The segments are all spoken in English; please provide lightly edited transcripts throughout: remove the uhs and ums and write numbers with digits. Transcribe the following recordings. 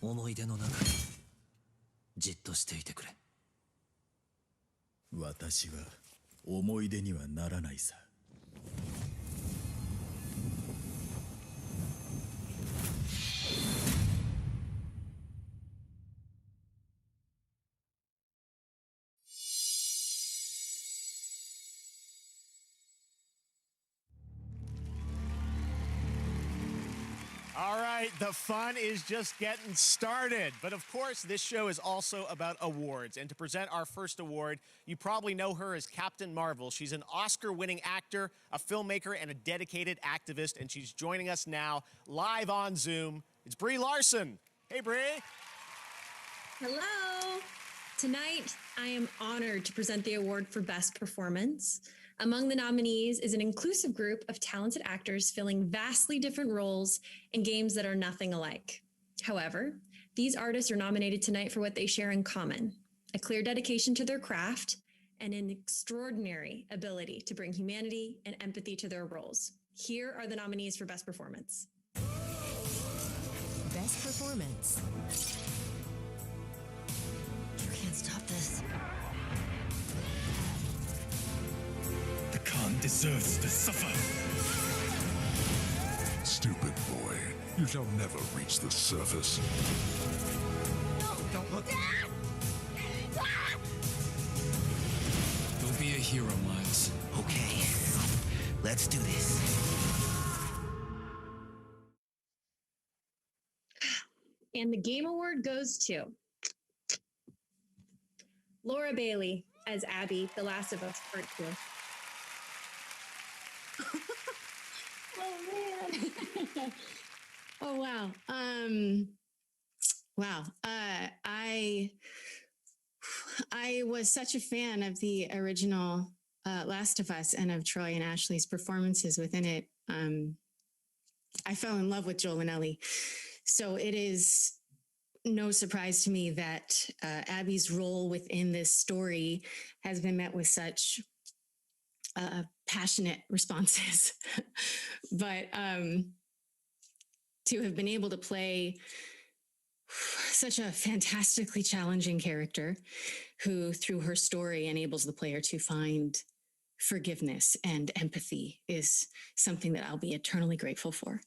思い出の中にじっとしていてくれ。私は思い出にはならないさ。All right, the fun is just getting started. But of course, this show is also about awards. And to present our first award, you probably know her as Captain Marvel. She's an Oscar-winning actor, a filmmaker, and a dedicated activist. And she's joining us now live on Zoom. It's Brie Larson. Hey, Brie. Hello. Tonight, I am honored to present the award for Best Performance. Among the nominees is an inclusive group of talented actors filling vastly different roles in games that are nothing alike. However, these artists are nominated tonight for what they share in common: a clear dedication to their craft and an extraordinary ability to bring humanity and empathy to their roles. Here are the nominees for Best Performance. Best Performance. You can't stop this. The Khan deserves to suffer. Stupid boy, you shall never reach the surface. Don't look. Don't be a hero, Miles. Okay, let's do this. And the Game Award goes to Laura Bailey as Abby, The Last of Us Part 2. Oh man. Oh wow. Wow. I was such a fan of the original Last of Us and of Troy and Ashley's performances within it. I fell in love with Joel and Ellie. So it is no surprise to me that Abby's role within this story has been met with such passionate responses. But to have been able to play such a fantastically challenging character who, through her story, enables the player to find forgiveness and empathy is something that I'll be eternally grateful for.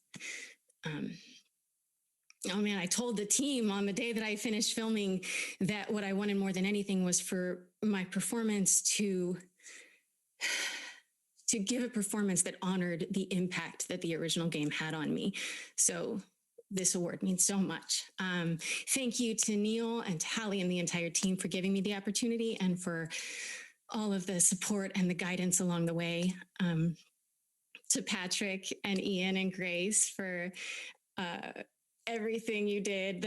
Oh man, I told the team on the day that I finished filming that what I wanted more than anything was for my performance to give a performance that honored the impact that the original game had on me. So this award means so much. Thank you to Neil and to Hallie and the entire team for giving me the opportunity and for all of the support and the guidance along the way. To Patrick and Ian and Grace for everything you did.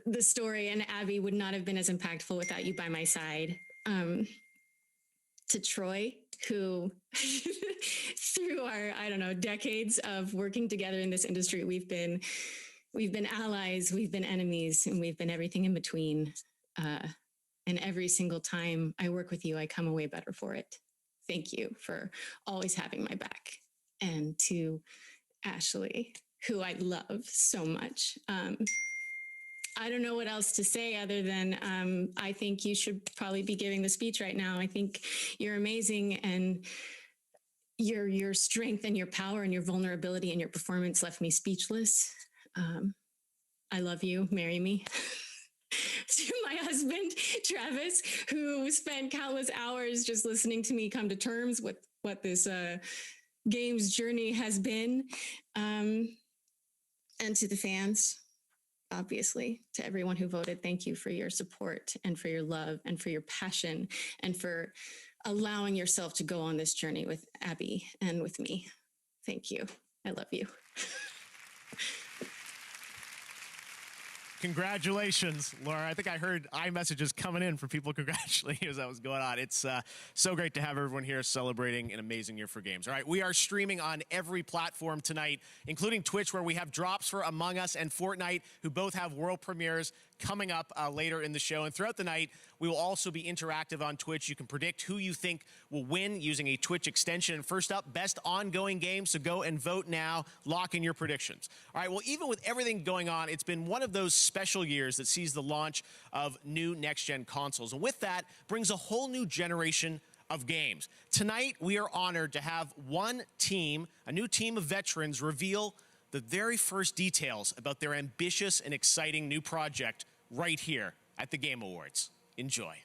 The story and Abby would not have been as impactful without you by my side. To Troy, who through our, I don't know, decades of working together in this industry, we've been allies, we've been enemies, and we've been everything in between. And every single time I work with you, I come away better for it. Thank you for always having my back. And to Ashley, who I love so much. I don't know what else to say other than I think you should probably be giving the speech right now. I think you're amazing, and your strength and your power and your vulnerability and your performance left me speechless. I love you. Marry me. To my husband, Travis, who spent countless hours just listening to me come to terms with what this game's journey has been. And to the fans, obviously, to everyone who voted, thank you for your support and for your love and for your passion and for allowing yourself to go on this journey with Abby and with me. Thank you. I love you. Congratulations, Laura. I think I heard iMessages coming in for people congratulating you as that was going on. It's so great to have everyone here celebrating an amazing year for games. All right, we are streaming on every platform tonight, including Twitch, where we have drops for Among Us and Fortnite, who both have world premieres coming up later in the show. And throughout the night, we will also be interactive on Twitch. You can predict who you think will win using a Twitch extension. And first up, best ongoing game. So go and vote now. Lock in your predictions. All right, well, even with everything going on, it's been one of those special years that sees the launch of new next-gen consoles. And with that brings a whole new generation of games. Tonight, we are honored to have one team, a new team of veterans, reveal the very first details about their ambitious and exciting new project right here at the Game Awards. Enjoy.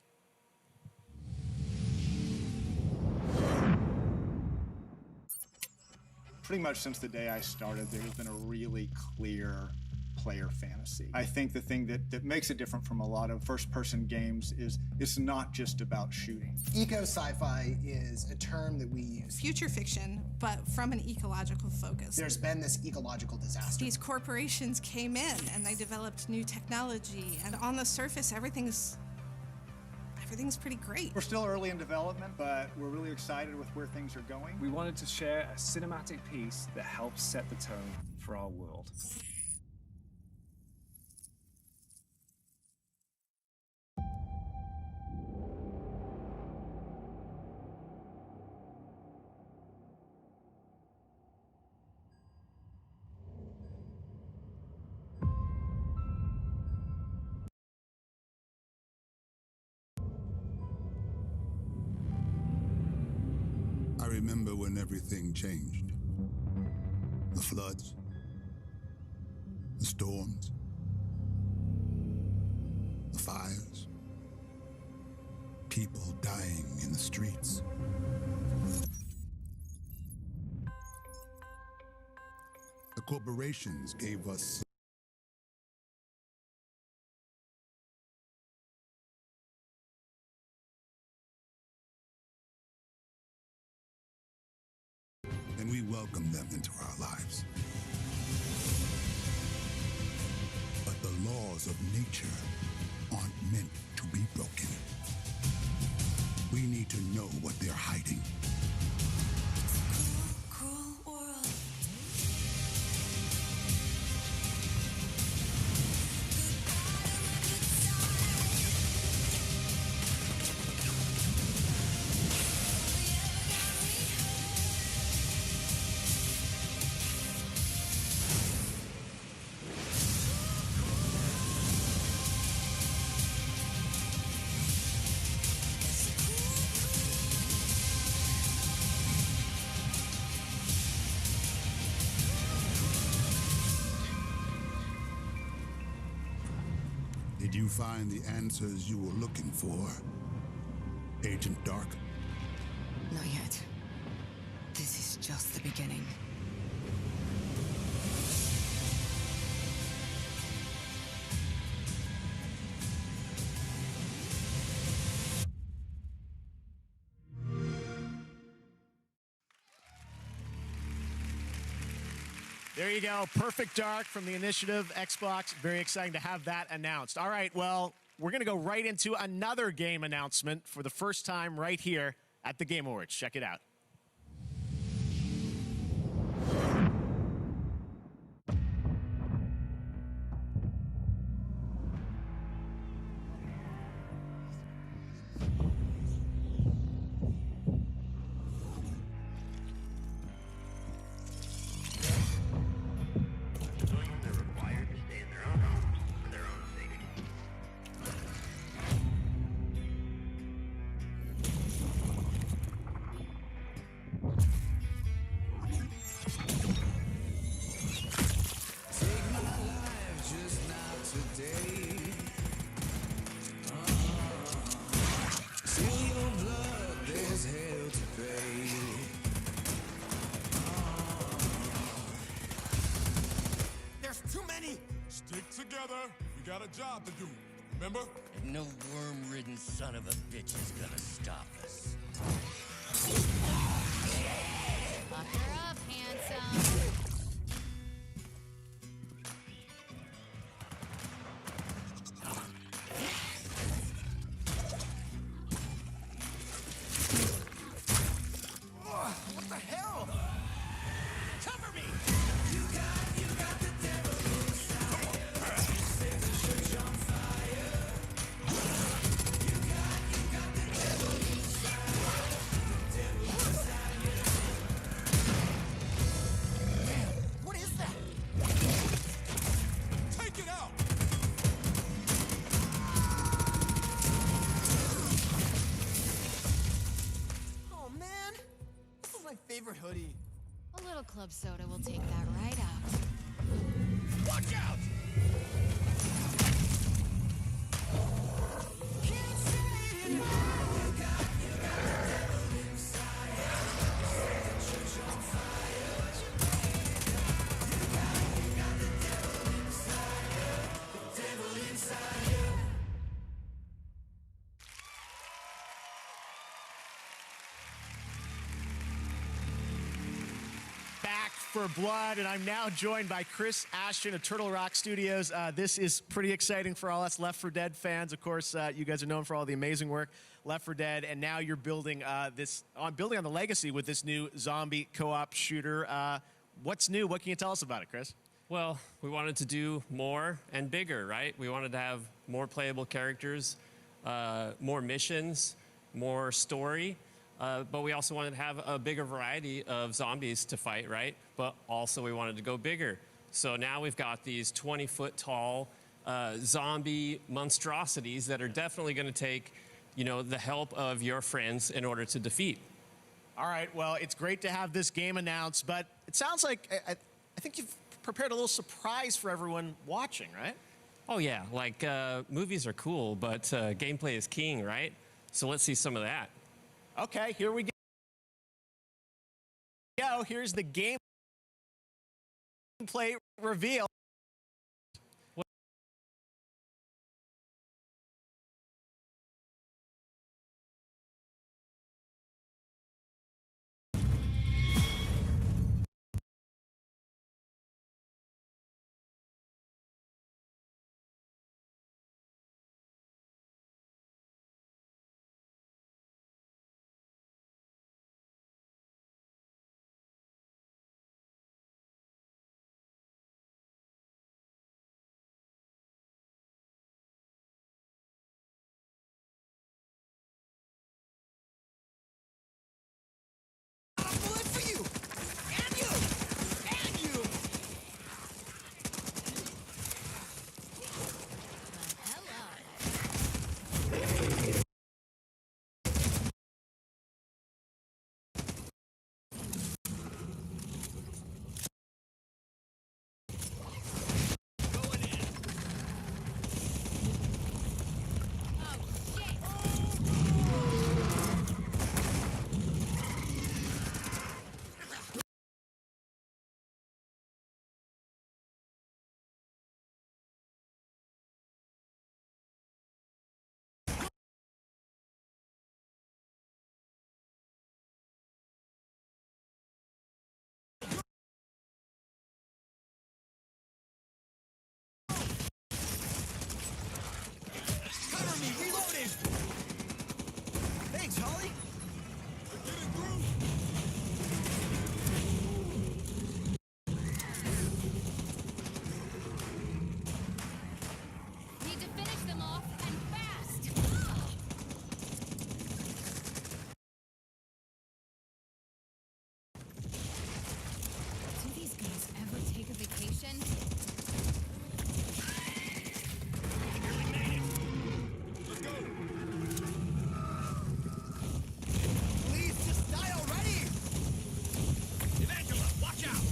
Pretty much since the day I started, there's been a really clear player fantasy. I think the thing that makes it different from a lot of first-person games is it's not just about shooting. Eco-sci-fi is a term that we use. Future fiction, but from an ecological focus. There's been this ecological disaster. These corporations came in and they developed new technology, and on the surface, everything's pretty great. We're still early in development, but we're really excited with where things are going. We wanted to share a cinematic piece that helps set the tone for our world. I remember when everything changed. The floods, the storms, the fires, people dying in the streets. The corporations gave us and we welcome them into our lives. But the laws of nature aren't meant to be broken. We need to know what they're hiding. Cruel world. Did you find the answers you were looking for, Agent Dark? Not yet. This is just the beginning. There you go. Perfect Dark from the Initiative Xbox. Very exciting to have that announced. All right, well, we're going to go right into another game announcement for the first time right here at the Game Awards. Check it out. Stick together. We got a job to do. Remember? And no worm-ridden son of a bitch is gonna stop us. Buck her up, handsome. What the hell? Cover me! club soda will take that right out. Watch out! Back for Blood, and I'm now joined by Chris Ashton of Turtle Rock Studios. This is pretty exciting for all us Left 4 Dead fans. Of course, you guys are known for all the amazing work Left 4 Dead, and now you're building building on the legacy with this new zombie co-op shooter. What's new? What can you tell us about it, Chris? Well, we wanted to do more and bigger, right? We wanted to have more playable characters, more missions, more story. But we also wanted to have a bigger variety of zombies to fight, right? But also we wanted to go bigger. So now we've got these 20-foot tall zombie monstrosities that are definitely going to take, you know, the help of your friends in order to defeat. All right, well, it's great to have this game announced, but it sounds like I think you've prepared a little surprise for everyone watching, right? Oh, yeah, like movies are cool, but gameplay is king, right? So let's see some of that. Okay, here we go. Here's the gameplay reveal. Cover me, reloading! Thanks, Holly! We're getting through! Need to finish them off and fast. Do these guys ever take a vacation? Please just die already! Evangela, watch out!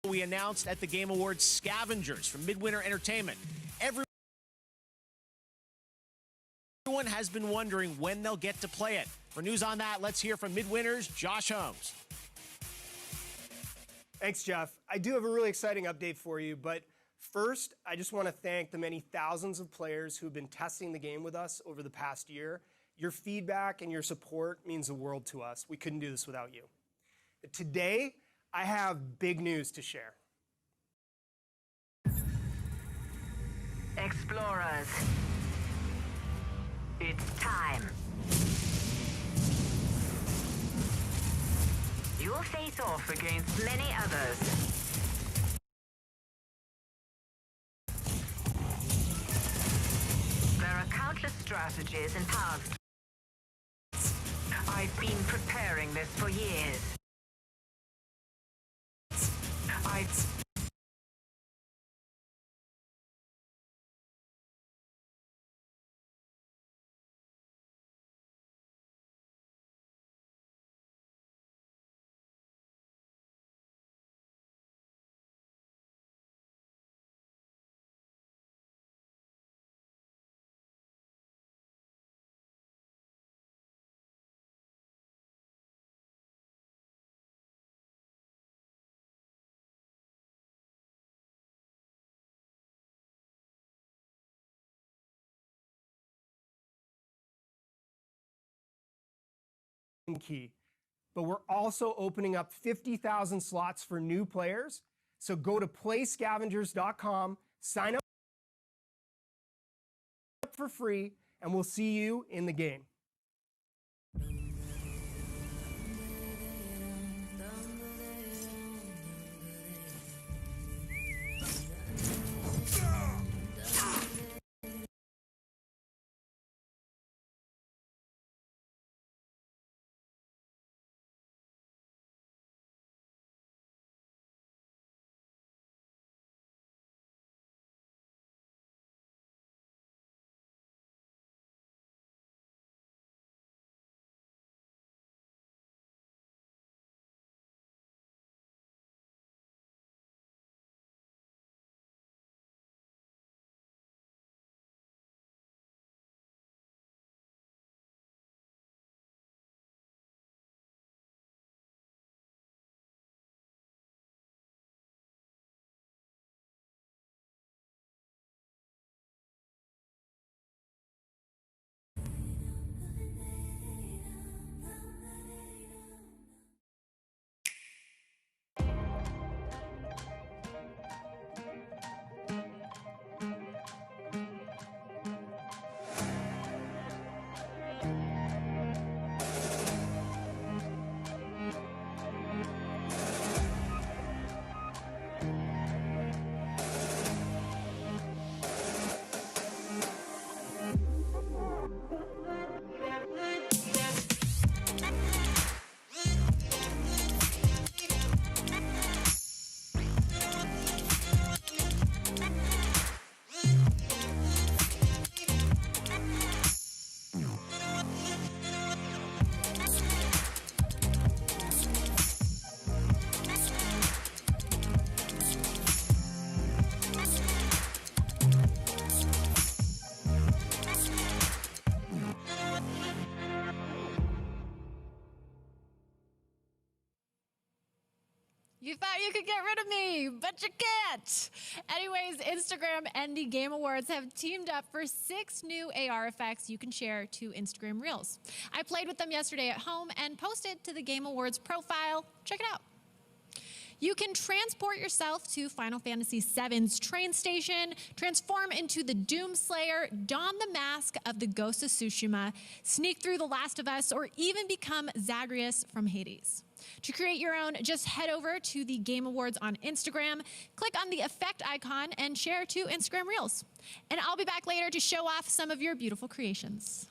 We announced at the Game Awards Scavengers from Midwinter Entertainment. Everyone has been wondering when they'll get to play it. For news on that, let's hear from Midwinter's Josh Holmes. Thanks, Jeff. I do have a really exciting update for you, but first, I just want to thank the many thousands of players who've been testing the game with us over the past year. Your feedback and your support means the world to us. We couldn't do this without you. Today, I have big news to share. Explorers, it's time. You'll face off against many others. There are countless strategies and paths. I've been preparing this for years. Key. But we're also opening up 50,000 slots for new players. So go to playscavengers.com, sign up for free, and we'll see you in the game. You thought you could get rid of me, but you can't. Anyways, Instagram and the Game Awards have teamed up for 6 new AR effects you can share to Instagram Reels. I played with them yesterday at home and posted to the Game Awards profile. Check it out. You can transport yourself to Final Fantasy VII's train station, transform into the Doomslayer, don the mask of the Ghost of Tsushima, sneak through The Last of Us, or even become Zagreus from Hades. To create your own, just head over to the Game Awards on Instagram, click on the effect icon, and share to Instagram Reels. And I'll be back later to show off some of your beautiful creations.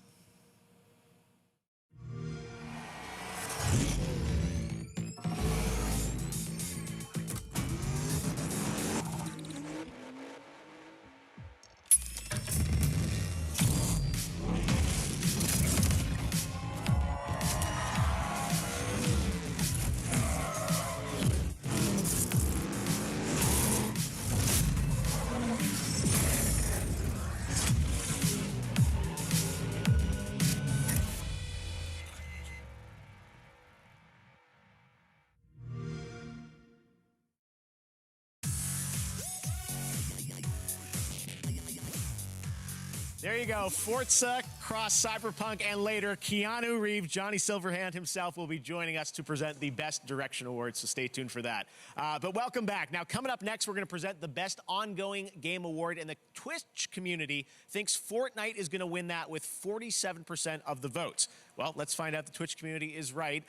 There you go. Forza, Cross, Cyberpunk, and later, Keanu Reeves, Johnny Silverhand himself will be joining us to present the Best Direction Award, so stay tuned for that. But welcome back. Now, coming up next, we're going to present the Best Ongoing Game Award, and the Twitch community thinks Fortnite is going to win that with 47% of the votes. Well, let's find out the Twitch community is right.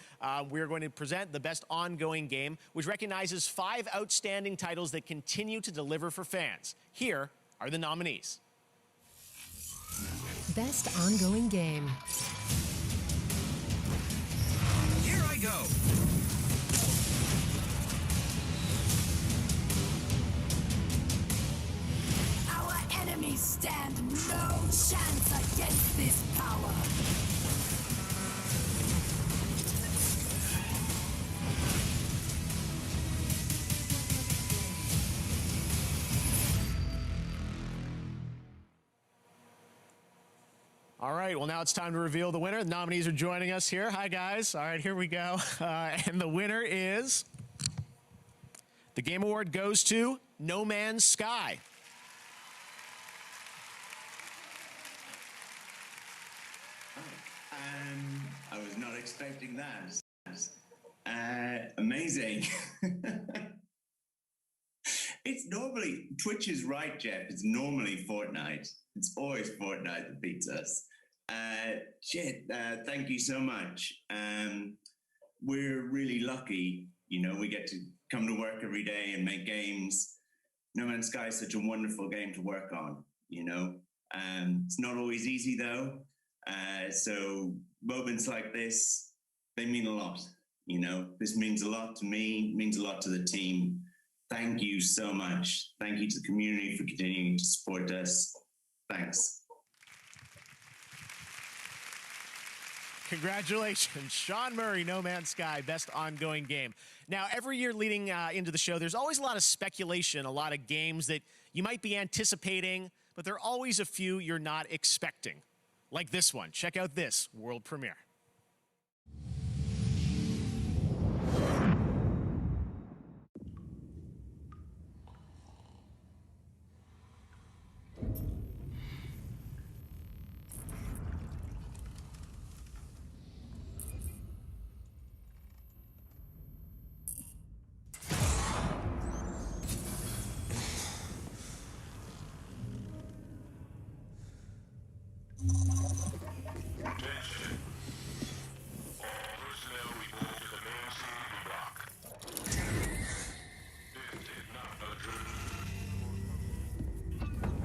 We're going to present the Best Ongoing Game, which recognizes 5 outstanding titles that continue to deliver for fans. Here are the nominees. Best Ongoing Game. Here I go. Our enemies stand no chance against this power. All right, well, now it's time to reveal the winner. The nominees are joining us here. Hi, guys. All right, here we go. And the winner is... The Game Award goes to No Man's Sky. I was not expecting that. Amazing. It's normally, Twitch is right, Jeff. It's normally Fortnite. It's always Fortnite that beats us. Thank you so much. We're really lucky, you know, we get to come to work every day and make games. No Man's Sky is such a wonderful game to work on, you know. It's not always easy though. So moments like this, they mean a lot, you know. This means a lot to me, means a lot to the team. Thank you so much. Thank you to the community for continuing to support us. Thanks. Congratulations, Sean Murray, No Man's Sky, Best Ongoing Game. Now, every year leading into the show, there's always a lot of speculation, a lot of games that you might be anticipating, but there are always a few you're not expecting. Like this one. Check out this world premiere.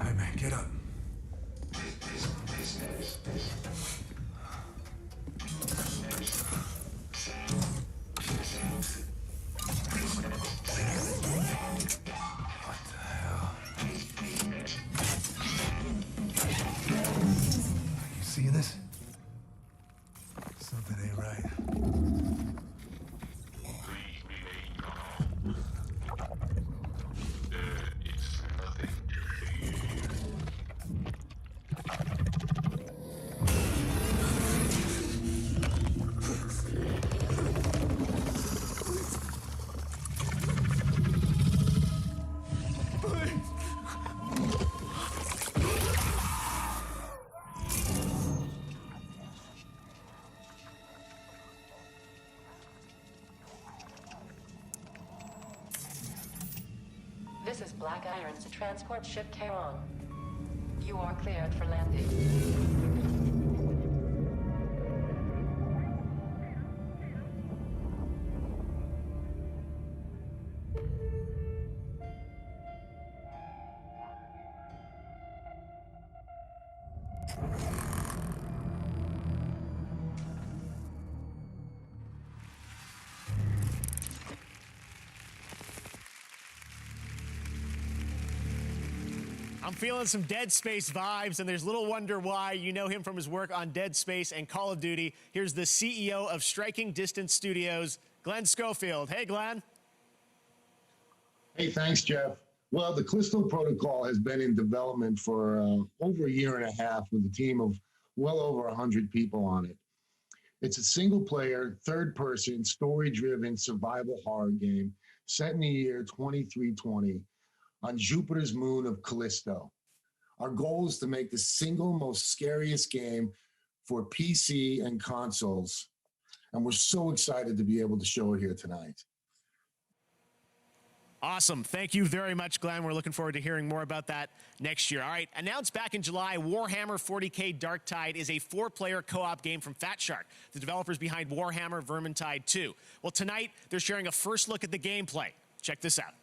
Hey man, get up. You see this? Something ain't right. This is Black Irons to transport ship Charon. You are cleared for landing. I'm feeling some Dead Space vibes, and there's little wonder why. You know him from his work on Dead Space and Call of Duty. Here's the CEO of Striking Distance Studios, Glenn Schofield. Hey, Glenn. Hey, thanks, Jeff. Well, the Callisto Protocol has been in development for over a year and a half with a team of well over 100 people on it. It's a single-player, third-person, story-driven survival horror game set in the year 2320 on Jupiter's moon of Callisto. Our goal is to make the single most scariest game for PC and consoles. And we're so excited to be able to show it here tonight. Awesome. Thank you very much, Glenn. We're looking forward to hearing more about that next year. All right, announced back in July, Warhammer 40K Darktide is a 4-player co-op game from Fat Shark, the developers behind Warhammer Vermintide 2. Well, tonight, they're sharing a first look at the gameplay. Check this out.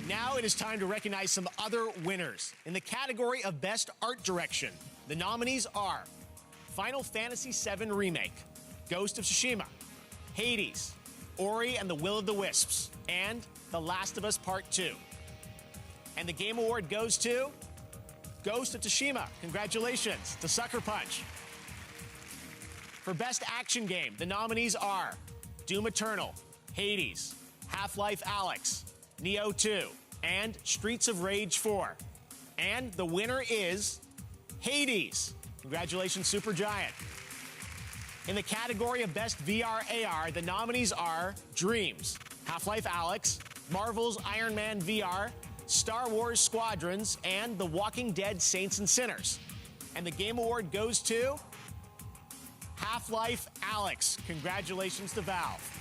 Now it is time to recognize some other winners. In the category of Best Art Direction, the nominees are Final Fantasy VII Remake, Ghost of Tsushima, Hades, Ori and the Will of the Wisps, and The Last of Us Part 2. And the Game Award goes to Ghost of Tsushima. Congratulations to Sucker Punch. For Best Action Game, the nominees are Doom Eternal, Hades, Half-Life Alyx, Nioh 2, and Streets of Rage 4. And the winner is Hades. Congratulations, Supergiant. In the category of Best VR AR, the nominees are Dreams, Half-Life Alyx, Marvel's Iron Man VR, Star Wars Squadrons, and The Walking Dead Saints and Sinners. And the Game Award goes to Half-Life Alyx. Congratulations to Valve.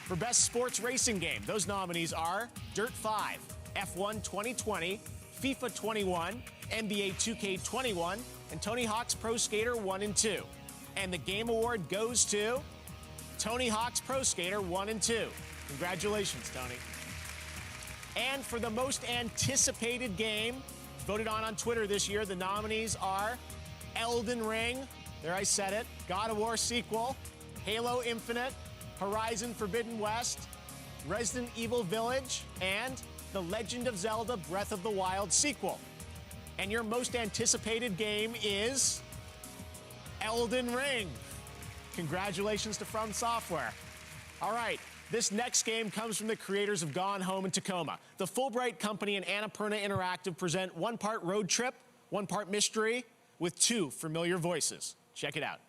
For Best Sports Racing Game, those nominees are Dirt 5, F1 2020, FIFA 21, NBA 2K21, and Tony Hawk's Pro Skater 1 and 2. And the Game Award goes to Tony Hawk's Pro Skater 1 and 2. Congratulations, Tony. And for the most anticipated game, voted on Twitter this year, the nominees are Elden Ring, there I said it, God of War sequel, Halo Infinite, Horizon Forbidden West, Resident Evil Village, and The Legend of Zelda Breath of the Wild sequel. And your most anticipated game is Elden Ring. Congratulations to From Software. All right, this next game comes from the creators of Gone Home and Tacoma. The Fulbright Company and Annapurna Interactive present one part road trip, one part mystery, with two familiar voices. Check it out.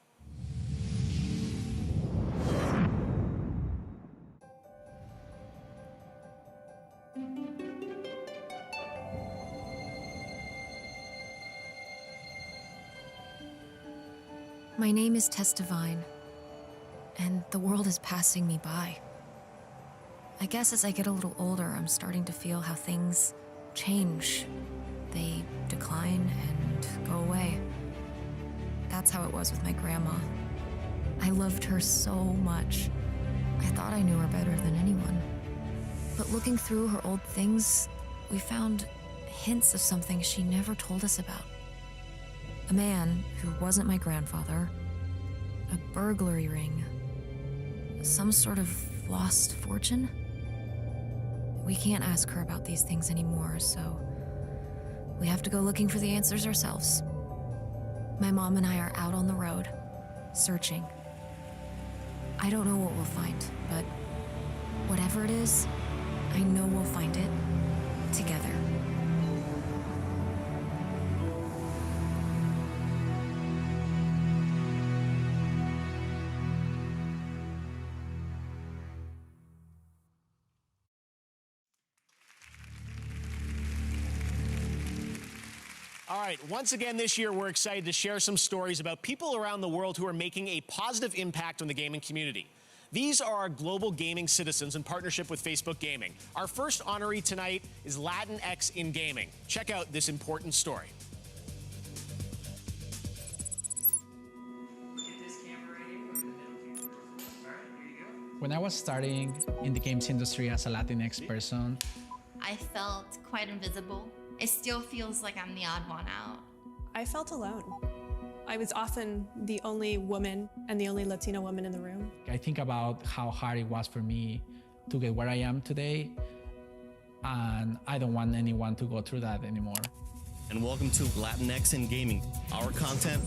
My name is Tess Devine, and the world is passing me by. I guess as I get a little older, I'm starting to feel how things change. They decline and go away. That's how it was with my grandma. I loved her so much. I thought I knew her better than anyone. But looking through her old things, we found hints of something she never told us about. A man who wasn't my grandfather, a burglary ring, some sort of lost fortune. We can't ask her about these things anymore, so we have to go looking for the answers ourselves. My mom and I are out on the road, searching. I don't know what we'll find, but whatever it is, I know we'll find it together. All right, once again this year, we're excited to share some stories about people around the world who are making a positive impact on the gaming community. These are our global gaming citizens in partnership with Facebook Gaming. Our first honoree tonight is Latinx in gaming. Check out this important story. When I was starting in the games industry as a Latinx person, I felt quite invisible. It still feels like I'm the odd one out. I felt alone. I was often the only woman and the only Latina woman in the room. I think about how hard it was for me to get where I am today, and I don't want anyone to go through that anymore. And welcome to Latinx in Gaming. Our content,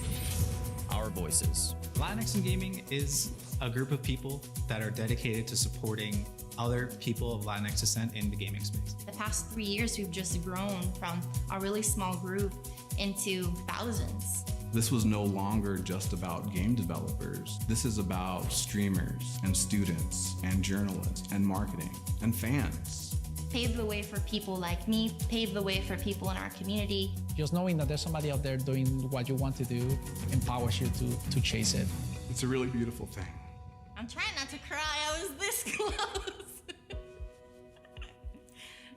our voices. Latinx in Gaming is a group of people that are dedicated to supporting other people of Latinx descent in the gaming space. The past 3 years, we've just grown from a really small group into thousands. This was no longer just about game developers. This is about streamers and students and journalists and marketing and fans. Paved the way for people like me, paved the way for people in our community. Just knowing that there's somebody out there doing what you want to do empowers you to chase it. It's a really beautiful thing. I'm trying not to cry, I was this close.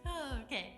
Oh, okay.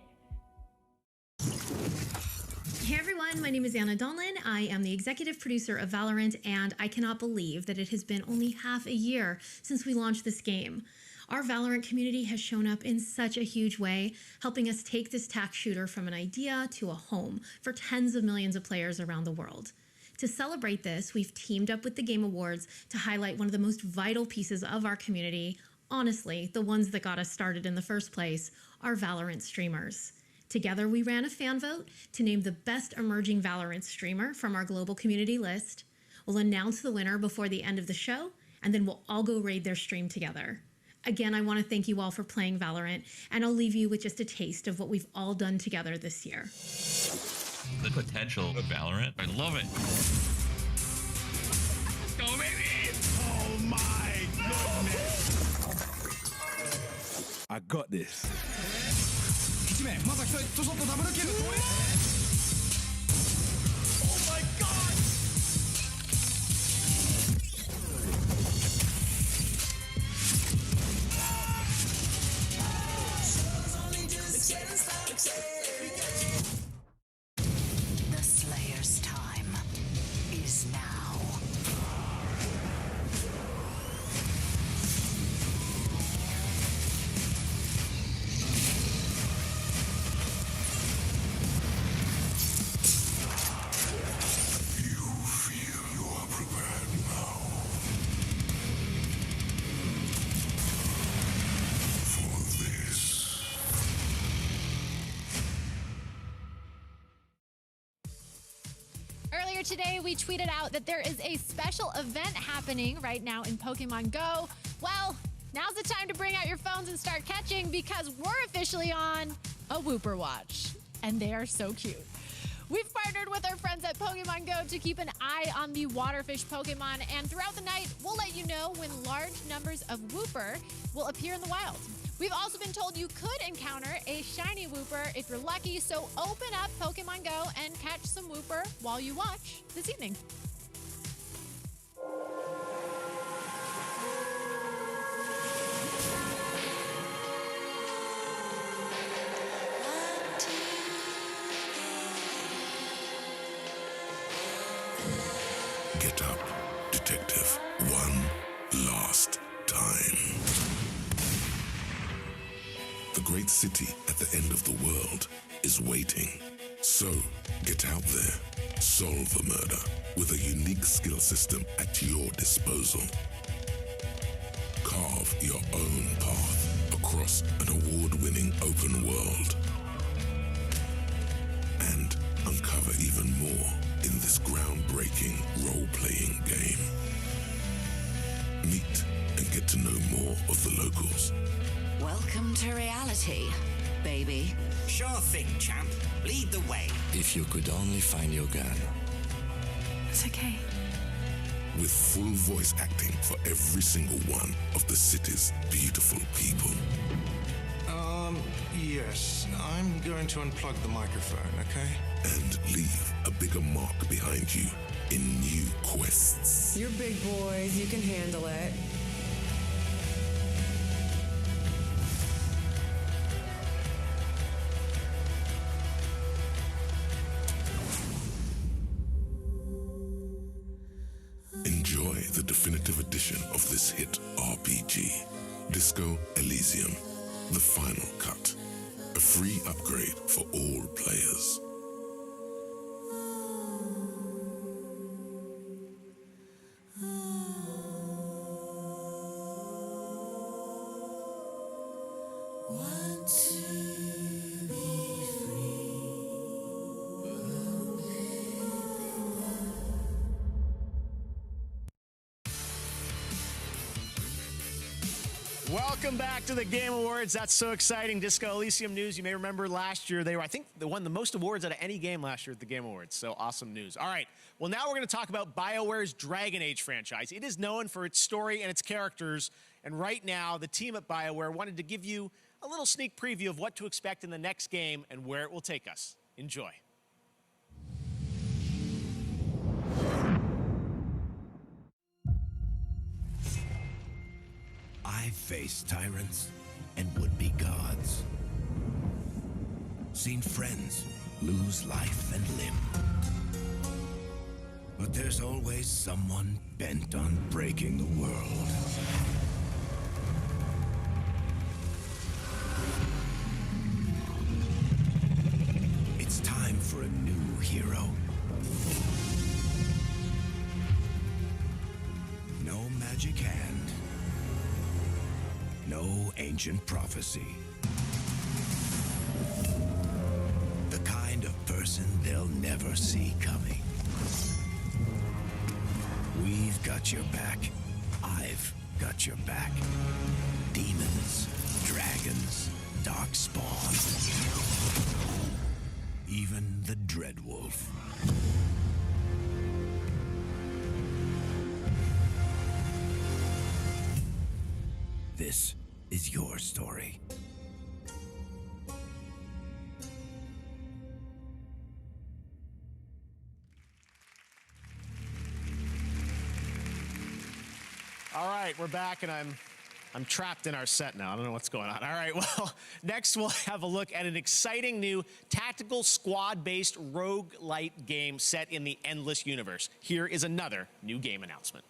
Hey everyone, my name is Anna Donlin. I am the executive producer of Valorant, and I cannot believe that it has been only half a year since we launched this game. Our Valorant community has shown up in such a huge way, helping us take this tac shooter from an idea to a home for tens of millions of players around the world. To celebrate this, we've teamed up with the Game Awards to highlight one of the most vital pieces of our community, honestly, the ones that got us started in the first place, our Valorant streamers. Together, we ran a fan vote to name the best emerging Valorant streamer from our global community list. We'll announce the winner before the end of the show, and then we'll all go raid their stream together. Again, I want to thank you all for playing Valorant, and I'll leave you with just a taste of what we've all done together this year. The potential of Valorant, I love it. Go, baby! Oh my goodness! I got this. 1名また1人ちょっとダブルキル遠い Oh my god! The Slayer's time is now. Earlier today, we tweeted out that there is a special event happening right now in Pokemon Go. Well, now's the time to bring out your phones and start catching because we're officially on a Wooper Watch. And they are so cute. We've partnered with our friends at Pokemon Go to keep an eye on the waterfish Pokemon, and throughout the night, we'll let you know when large numbers of Wooper will appear in the wild. We've also been told you could encounter a shiny Wooper if you're lucky, so open up Pokemon Go and catch some Wooper while you watch this evening. Get up, detective. One last time. The great city at the end of the world is waiting. So, get out there, solve a murder with a unique skill system at your disposal. Carve your own path across an award-winning open world. And uncover even more in this groundbreaking role-playing game. Meet and get to know more of the locals. Welcome to reality, baby. Sure thing, champ. Lead the way. If you could only find your gun. It's okay. With full voice acting for every single one of the city's beautiful people. Yes. I'm going to unplug the microphone, okay? And leave a bigger mark behind you in new quests. You're big boys, you can handle it. definitive edition of this hit RPG, Disco Elysium, the final cut. A free upgrade for all players. Welcome back to the Game Awards. That's so exciting. Disco Elysium news. You may remember last year I think they won the most awards out of any game last year at the Game Awards. So awesome news. All right. Well, now we're going to talk about BioWare's Dragon Age franchise. It is known for its story and its characters. And right now, the team at BioWare wanted to give you a little sneak preview of what to expect in the next game and where it will take us. Enjoy. I've faced tyrants and would-be gods. Seen friends lose life and limb. But there's always someone bent on breaking the world. It's time for a new hero. No magic hand. No ancient prophecy. The kind of person they'll never see coming. We've got your back. I've got your back. Demons, dragons, darkspawn. Even the Dreadwolf. This is your story. All right, we're back, and I'm trapped in our set now. I don't know what's going on. All right, well, next we'll have a look at an exciting new tactical squad-based roguelite game set in the Endless universe. Here is another new game announcement.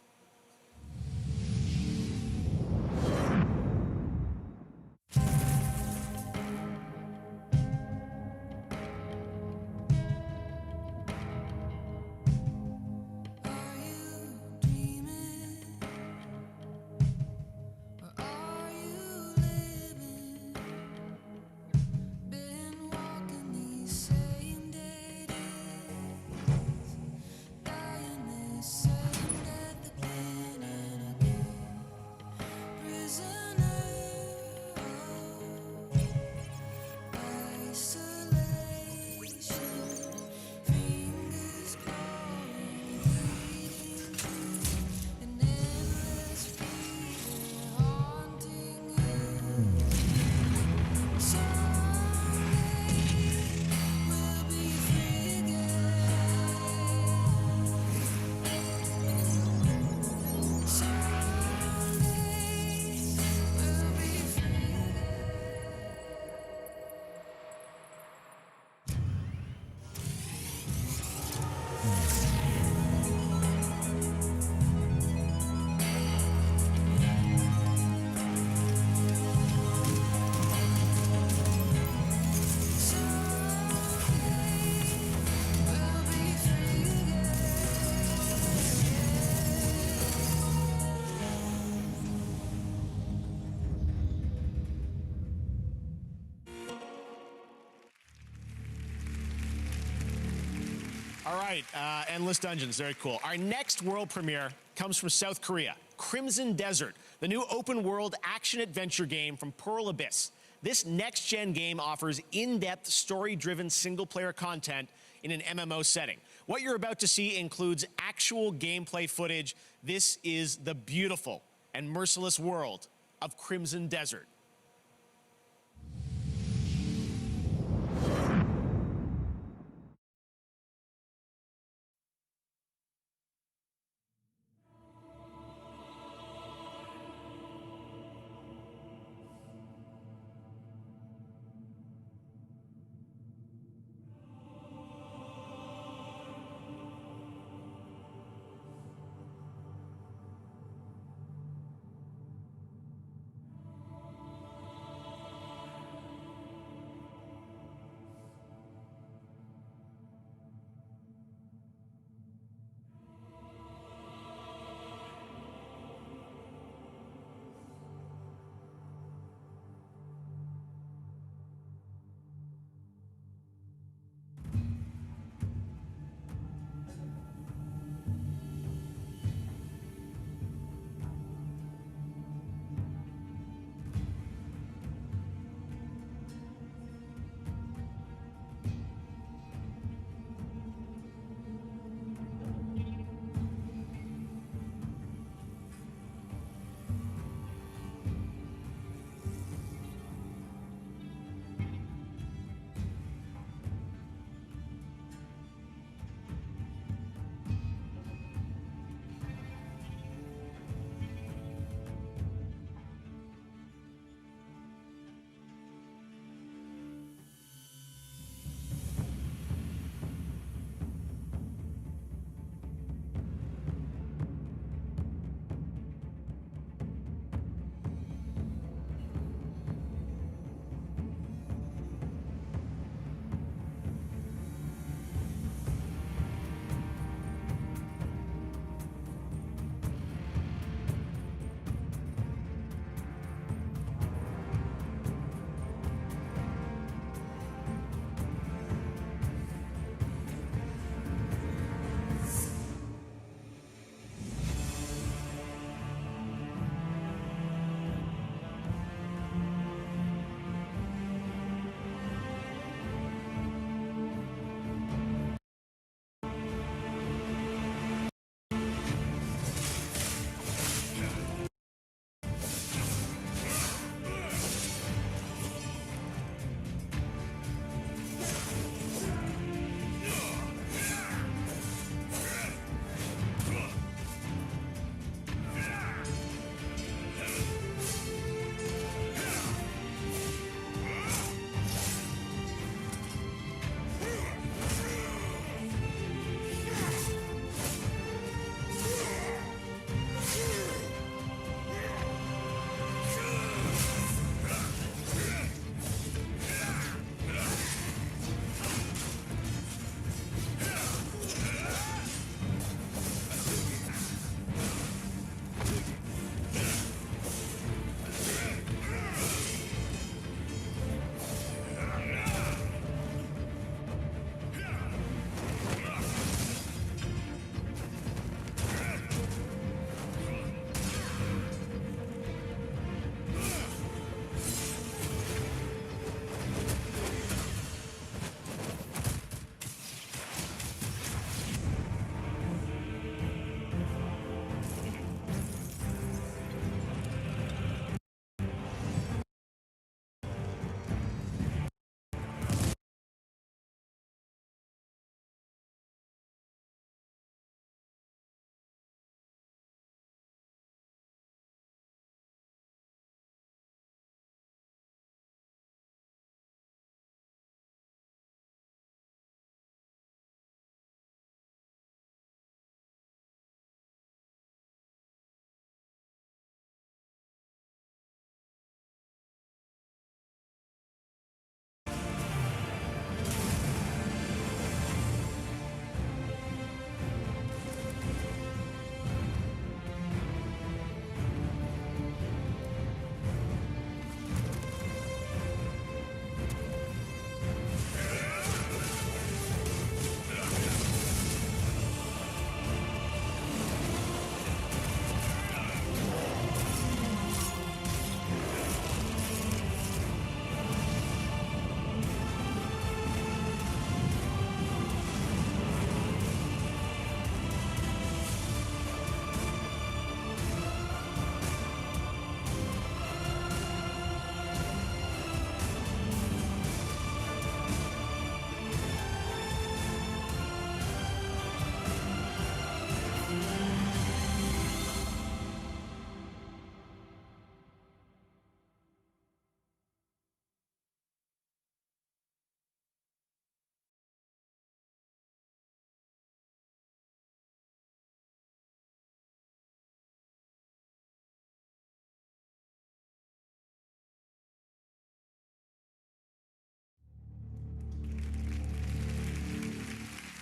All right, Endless Dungeons, very cool. Our next world premiere comes from South Korea, Crimson Desert, the new open-world action-adventure game from Pearl Abyss. This next-gen game offers in-depth, story-driven single-player content in an MMO setting. What you're about to see includes actual gameplay footage. This is the beautiful and merciless world of Crimson Desert.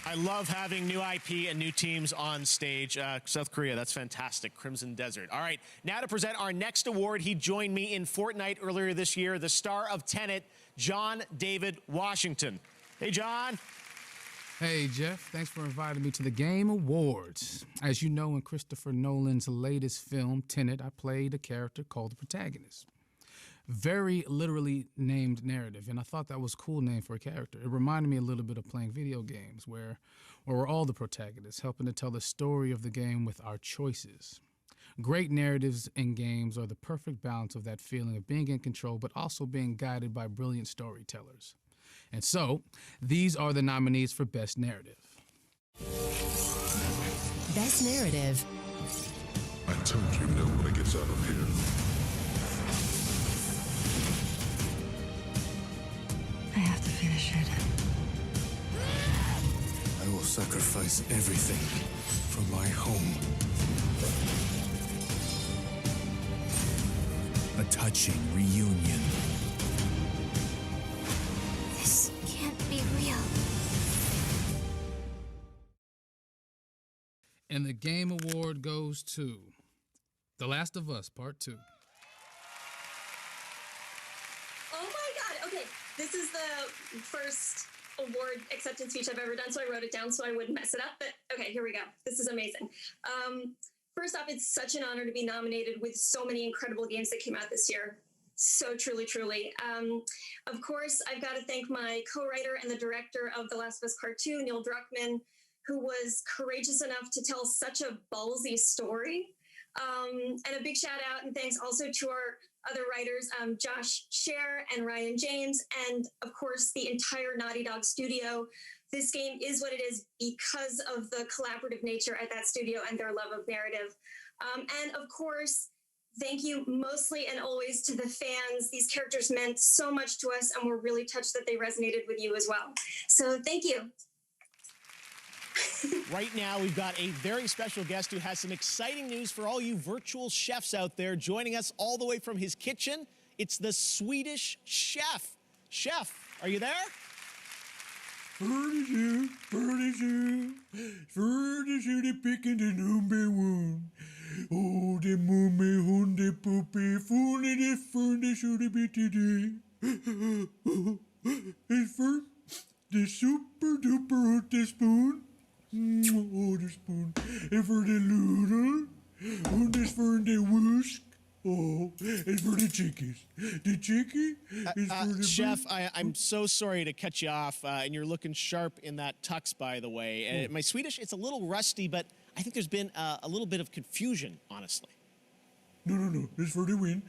I love having new IP and new teams on stage. South Korea, that's fantastic. Crimson Desert. All right, now to present our next award. He joined me in Fortnite earlier this year, the star of Tenet, John David Washington. Hey, John. Hey, Jeff. Thanks for inviting me to the Game Awards. As you know, in Christopher Nolan's latest film, Tenet, I played a character called the protagonist. Very literally named narrative, and I thought that was a cool name for a character. It reminded me a little bit of playing video games where we're all the protagonists, helping to tell the story of the game with our choices. Great narratives in games are the perfect balance of that feeling of being in control, but also being guided by brilliant storytellers. And so, these are the nominees for Best Narrative. Best Narrative. I told you no one gets out of here. I have to finish it. I will sacrifice everything for my home. A touching reunion. This can't be real. And the Game Award goes to The Last of Us Part 2. Oh my god, okay. This is the first award acceptance speech I've ever done, so I wrote it down so I wouldn't mess it up. But okay, here we go. This is amazing. First off, it's such an honor to be nominated with so many incredible games that came out this year. So truly, truly. Of course, I've got to thank my co-writer and the director of The Last of Us Part 2, Neil Druckmann, who was courageous enough to tell such a ballsy story. And a big shout out and thanks also to our other writers, Josh Scher and Ryan James, and of course, the entire Naughty Dog studio. This game is what it is because of the collaborative nature at that studio and their love of narrative. And of course, thank you mostly and always to the fans. These characters meant so much to us, and we're really touched that they resonated with you as well. So thank you. Right now, we've got a very special guest who has some exciting news for all you virtual chefs out there. Joining us all the way from his kitchen, it's the Swedish Chef. Chef, are you there? Furniture, the picking the number one. Oh, the mummy, hunde, puppy, funny, the furniture, the bitty. And for the super duper hot spoon. Oh, the spoon. And for the noodle. And this for the whisk. Oh, and for the chickens. The chicken is for the Chef, I'm so sorry to cut you off, and you're looking sharp in that tux, by the way. My Swedish, it's a little rusty, but I think there's been a little bit of confusion, honestly. No, it's for the win.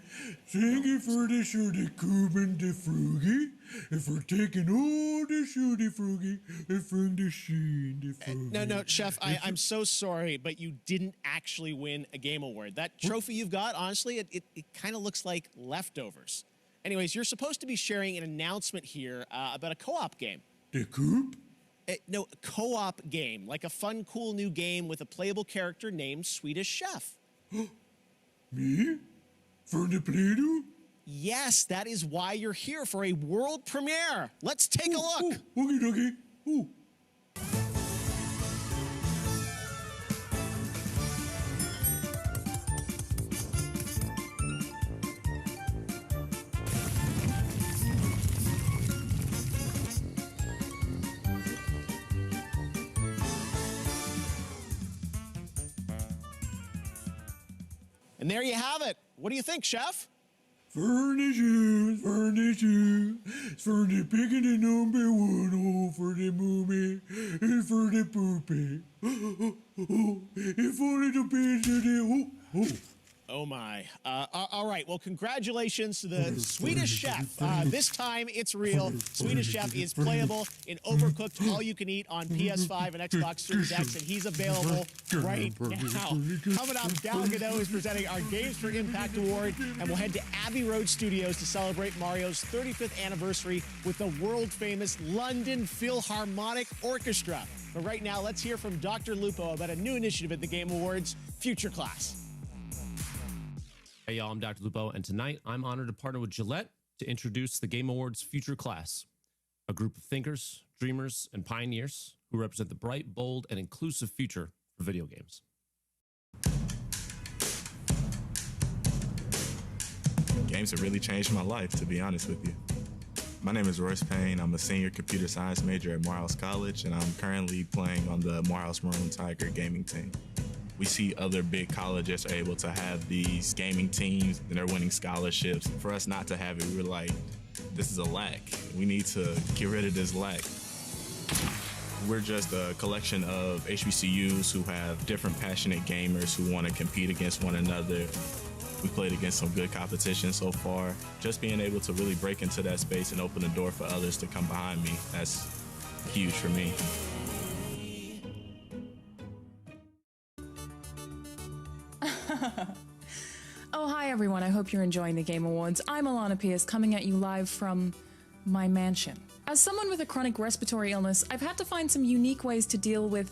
Thank you for the shirty Kuben the Frugy, and for taking all the shirty Frugy, and from the sheen the Frugy. No, Chef, I'm so sorry, but you didn't actually win a game award. That trophy you've got, honestly, it kind of looks like leftovers. Anyways, you're supposed to be sharing an announcement here about a co-op game. The Coop? No, co-op game, like a fun, cool new game with a playable character named Swedish Chef. Me? For the Play-Doh? Yes, that is why you're here for a world premiere. Let's take a look. Okay. Ooh. And there you have it. What do you think, Chef? Furniture, for the picking the number one, oh, for the movie, and for the poopy. And for the pizza, Oh my. All right, well, congratulations to the Swedish Chef. This time it's real. Swedish Chef is playable in Overcooked All You Can Eat on PS5 and Xbox Series X, and he's available right now. Coming up, Gal Gadot is presenting our Games for Impact Award, and we'll head to Abbey Road Studios to celebrate Mario's 35th anniversary with the world-famous London Philharmonic Orchestra. But right now, let's hear from Dr. Lupo about a new initiative at the Game Awards, Future Class. Hey y'all, I'm Dr. Lupo, and tonight I'm honored to partner with Gillette to introduce the Game Awards Future Class, a group of thinkers, dreamers, and pioneers who represent the bright, bold, and inclusive future for video games. Games have really changed my life, to be honest with you. My name is Royce Payne. I'm a senior computer science major at Morehouse College, and I'm currently playing on the Morehouse Maroon Tiger gaming team. We see other big colleges are able to have these gaming teams, and they're winning scholarships. For us not to have it, we're like, this is a lack. We need to get rid of this lack. We're just a collection of HBCUs who have different passionate gamers who want to compete against one another. We played against some good competition so far. Just being able to really break into that space and open the door for others to come behind me, that's huge for me. Oh, hi everyone. I hope you're enjoying the Game Awards. I'm Alana Pierce, coming at you live from my mansion. As someone with a chronic respiratory illness, I've had to find some unique ways to deal with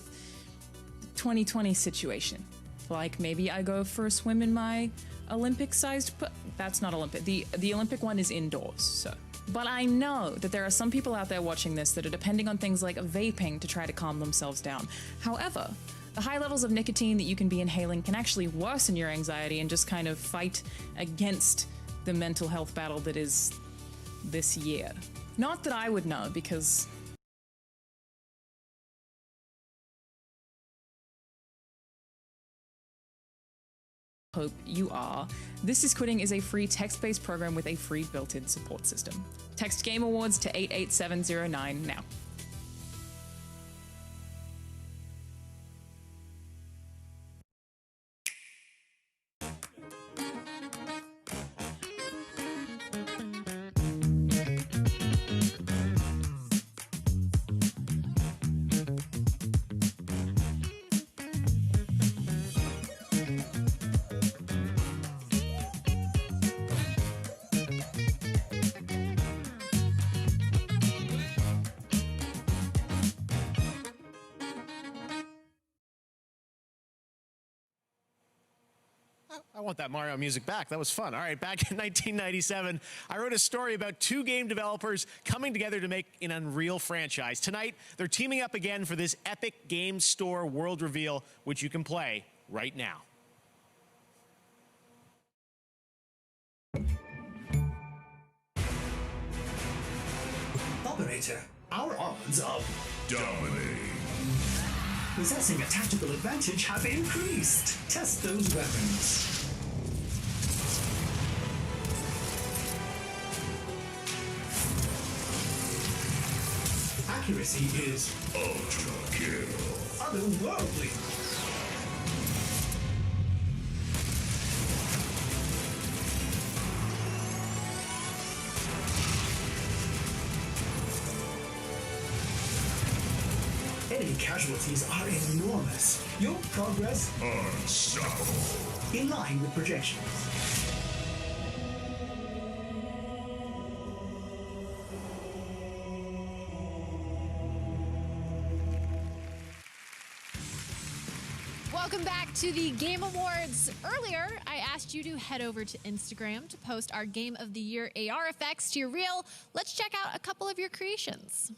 the 2020 situation. Like maybe I go for a swim in my Olympic-sized that's not Olympic. The Olympic one is indoors, so. But I know that there are some people out there watching this that are depending on things like vaping to try to calm themselves down. However, the high levels of nicotine that you can be inhaling can actually worsen your anxiety and just kind of fight against the mental health battle that is this year. Not that I would know, because hope you are. This Is Quitting is a free text-based program with a free built-in support system. Text Game Awards to 88709 now. I want that Mario music back. That was fun. All right, back in 1997, I wrote a story about two game developers coming together to make an Unreal franchise. Tonight, they're teaming up again for this Epic Games Store world reveal, which you can play right now. Operator, our odds of dominating, possessing a tactical advantage have increased. Test those weapons. Accuracy is ultra kill, otherworldly. Enemy casualties are enormous. Your progress unstoppable, in line with projections. Welcome back to the Game Awards. Earlier, I asked you to head over to Instagram to post our Game of the Year AR effects to your reel. Let's check out a couple of your creations.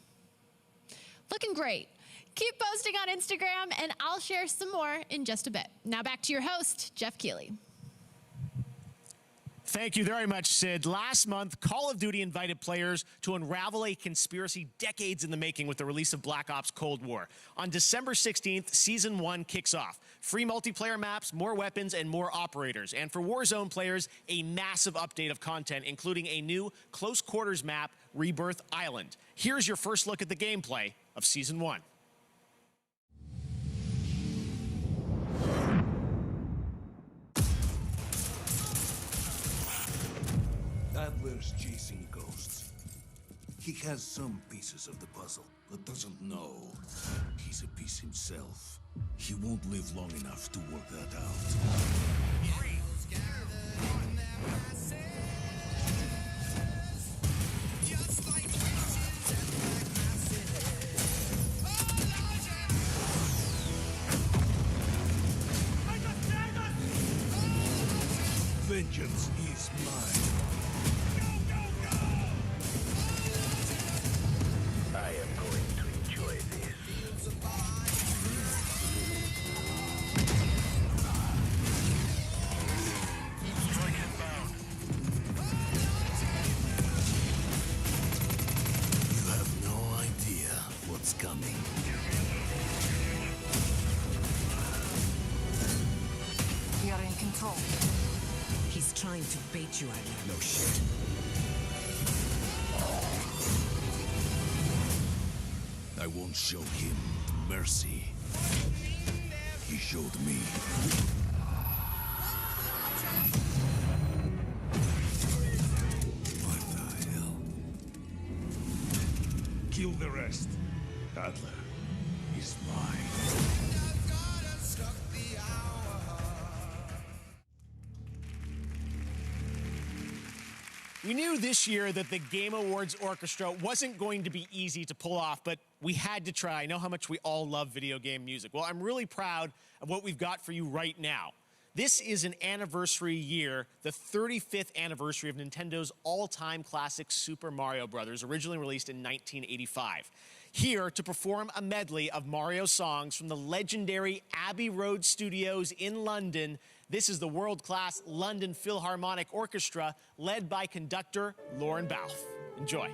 Looking great. Keep posting on Instagram, and I'll share some more in just a bit. Now back to your host, Jeff Keighley. Thank you very much, Sid. Last month, Call of Duty invited players to unravel a conspiracy decades in the making with the release of Black Ops Cold War. On December 16th, Season 1 kicks off. Free multiplayer maps, more weapons, and more operators. And for Warzone players, a massive update of content, including a new close quarters map, Rebirth Island. Here's your first look at the gameplay of Season 1. Adler's chasing ghosts. He has some pieces of the puzzle, but doesn't know he's a piece himself. He won't live long enough to work that out. Vengeance is mine. I am going to enjoy this. control. He's trying to bait you, Adler. No shit. I won't show him mercy. He showed me. What the hell? Kill the rest. Adler is mine. We knew this year that the Game Awards Orchestra wasn't going to be easy to pull off, but we had to try. I know how much we all love video game music. Well, I'm really proud of what we've got for you right now. This is an anniversary year, the 35th anniversary of Nintendo's all-time classic Super Mario Bros., originally released in 1985. Here to perform a medley of Mario songs from the legendary Abbey Road Studios in London, this is the world-class London Philharmonic Orchestra, led by conductor Lorne Balfe. Enjoy.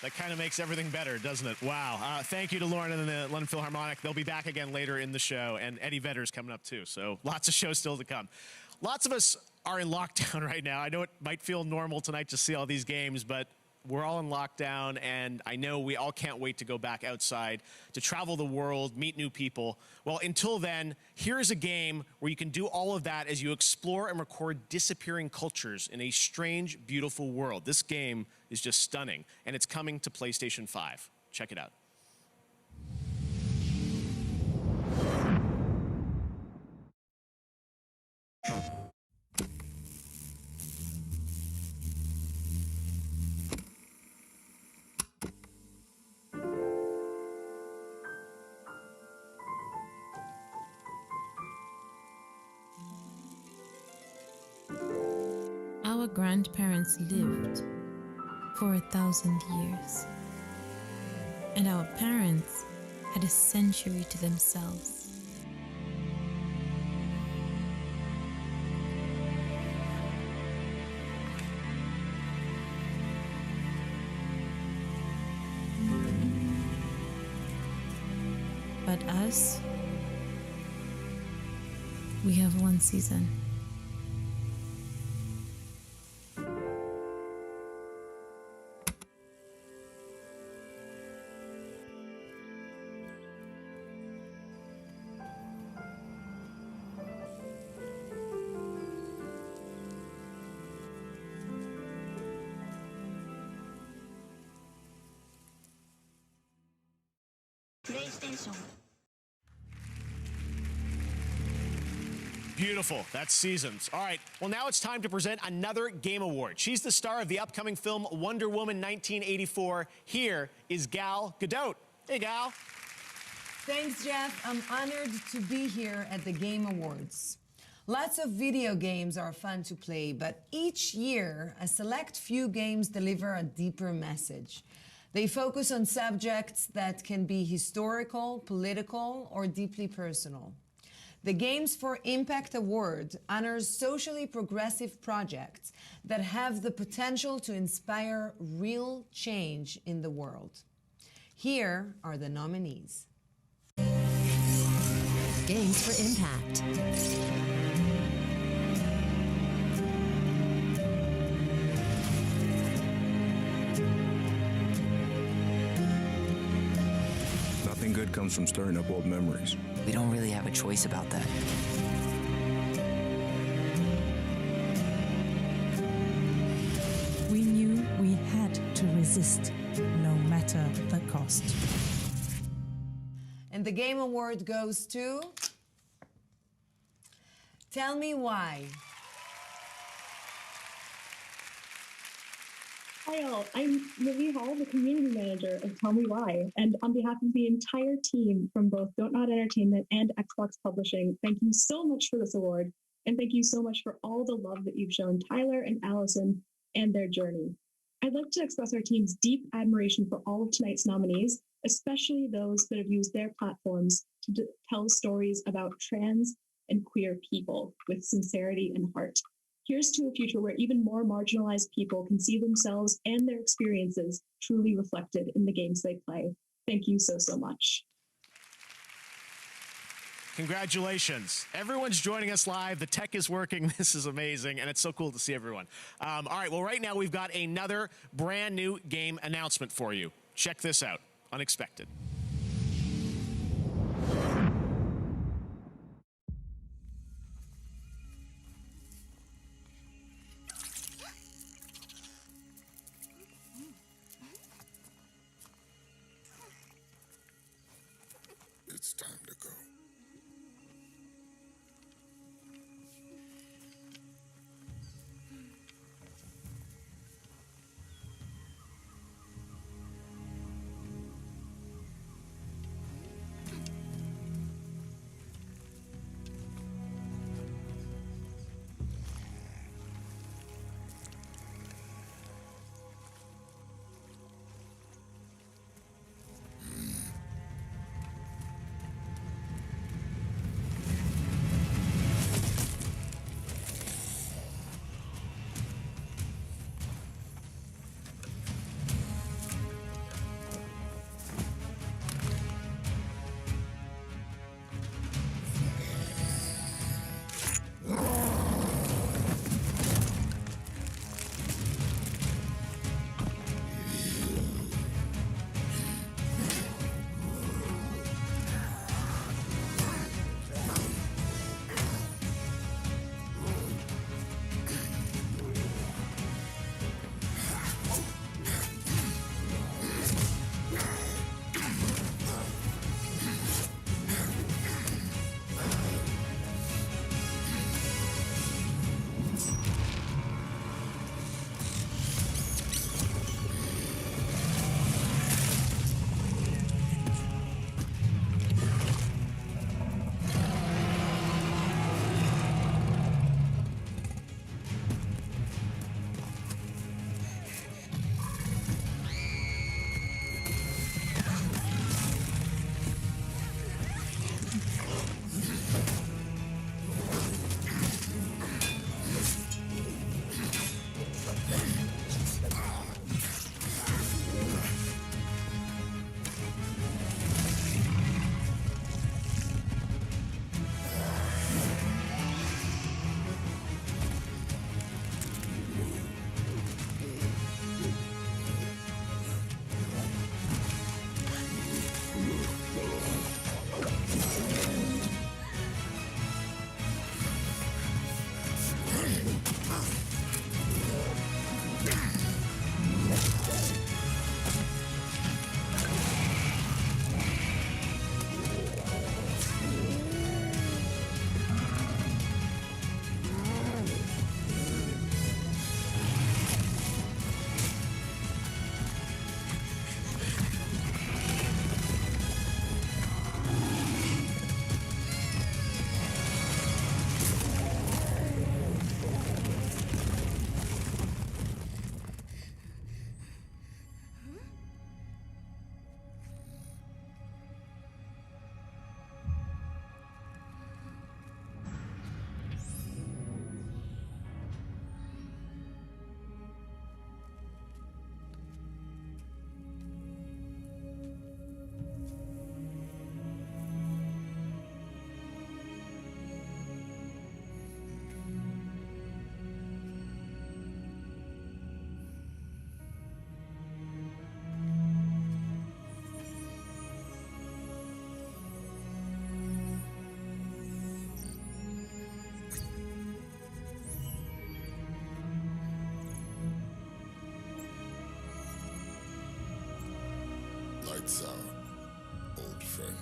That kind of makes everything better, doesn't it? Wow. Thank you to Lorne and the London Philharmonic. They'll be back again later in the show, and Eddie Vedder's coming up too, so lots of shows still to come. Lots of us are in lockdown right now. I know it might feel normal tonight to see all these games, but we're all in lockdown, and I know we all can't wait to go back outside, to travel the world, meet new people. Well, until then, here's a game where you can do all of that as you explore and record disappearing cultures in a strange, beautiful world. This game is just stunning, and it's coming to PlayStation 5. Check it out. Our grandparents lived for 1,000 years, and our parents had a century to themselves. But us, we have one season. Beautiful. That's Seasons. All right. Well, now it's time to present another Game Award. She's the star of the upcoming film Wonder Woman 1984. Here is Gal Gadot. Hey, Gal. Thanks, Jeff. I'm honored to be here at the Game Awards. Lots of video games are fun to play, but each year, a select few games deliver a deeper message. They focus on subjects that can be historical, political, or deeply personal. The Games for Impact Award honors socially progressive projects that have the potential to inspire real change in the world. Here are the nominees. Games for Impact. Nothing good comes from stirring up old memories. We don't really have a choice about that. We knew we had to resist, no matter the cost. And the Game Award goes to Tell Me Why. Hi all, I'm Livy Hall, the community manager of Tell Me Why, and on behalf of the entire team from both Don't Nod Entertainment and Xbox Publishing, thank you so much for this award, and thank you so much for all the love that you've shown Tyler and Allison and their journey. I'd like to express our team's deep admiration for all of tonight's nominees, especially those that have used their platforms to tell stories about trans and queer people with sincerity and heart. Here's to a future where even more marginalized people can see themselves and their experiences truly reflected in the games they play. Thank you so, so much. Congratulations. Everyone's joining us live. The tech is working. This is amazing, and it's so cool to see everyone. All right, well, right now we've got another brand new game announcement for you. Check this out. Unexpected. It's time to go. Lights out, old friend.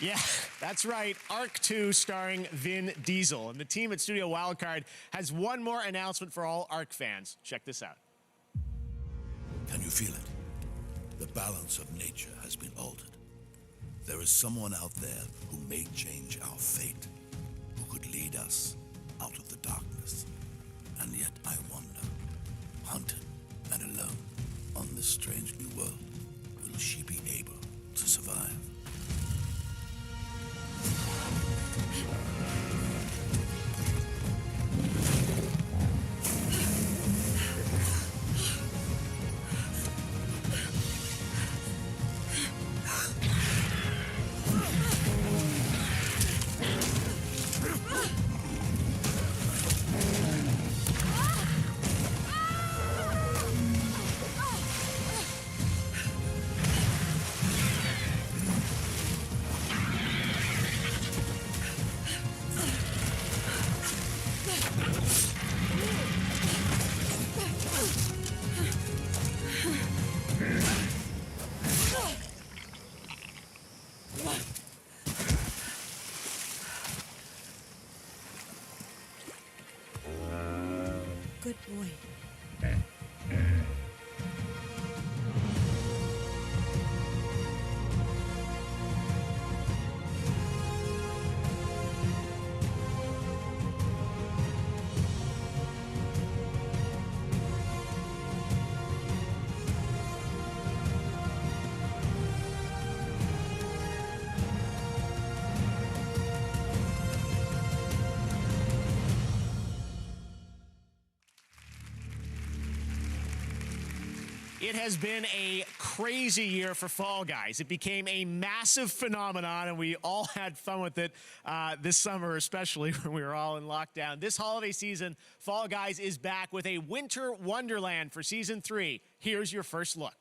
Yeah, that's right. Arc 2 starring Vin Diesel. And the team at Studio Wildcard has one more announcement for all Arc fans. Check this out. Can you feel it? The balance of nature has been altered. There is someone out there who may change our fate, who could lead us out of the darkness. And yet I wonder, hunted and alone on this strange new world, will she be able to survive? Good boy. It has been a crazy year for Fall Guys. It became a massive phenomenon, and we all had fun with it this summer, especially when we were all in lockdown. This holiday season, Fall Guys is back with a winter wonderland for Season 3. Here's your first look.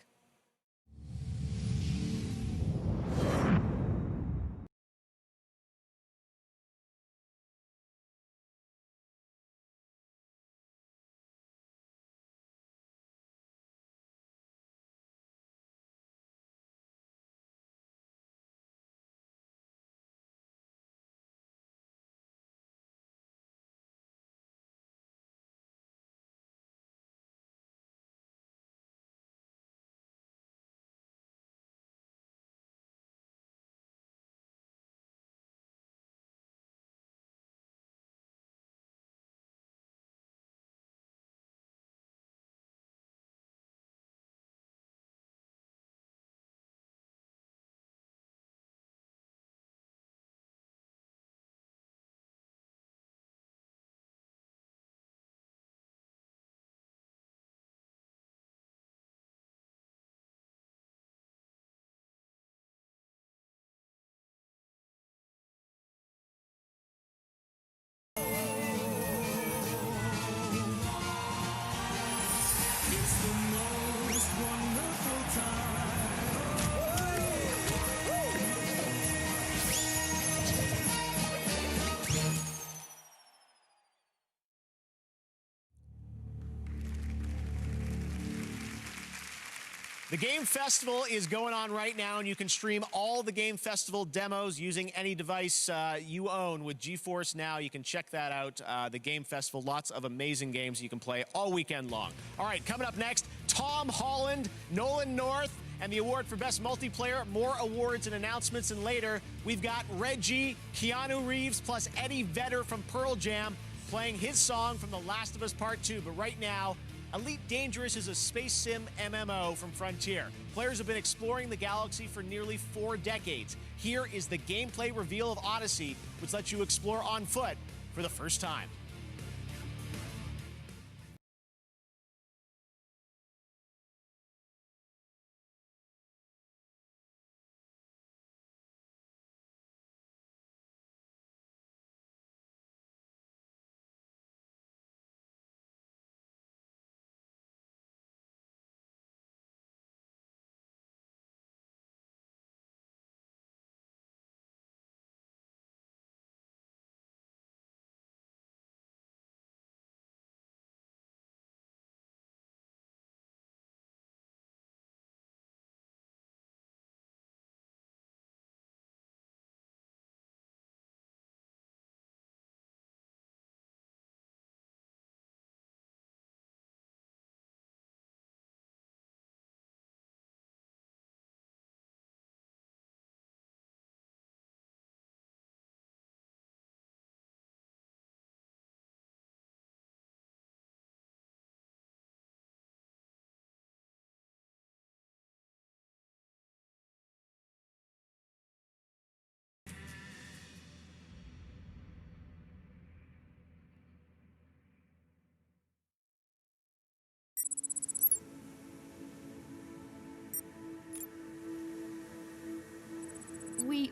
The Game Festival is going on right now, and you can stream all the Game Festival demos using any device you own with GeForce Now. You can check that out, the Game Festival. Lots of amazing games you can play all weekend long. All right, coming up next, Tom Holland, Nolan North, and the award for Best Multiplayer. More awards and announcements, and later, we've got Reggie, Keanu Reeves, plus Eddie Vedder from Pearl Jam playing his song from The Last of Us Part 2. But right now, Elite Dangerous is a space sim MMO from Frontier. Players have been exploring the galaxy for nearly 4 decades. Here is the gameplay reveal of Odyssey, which lets you explore on foot for the first time.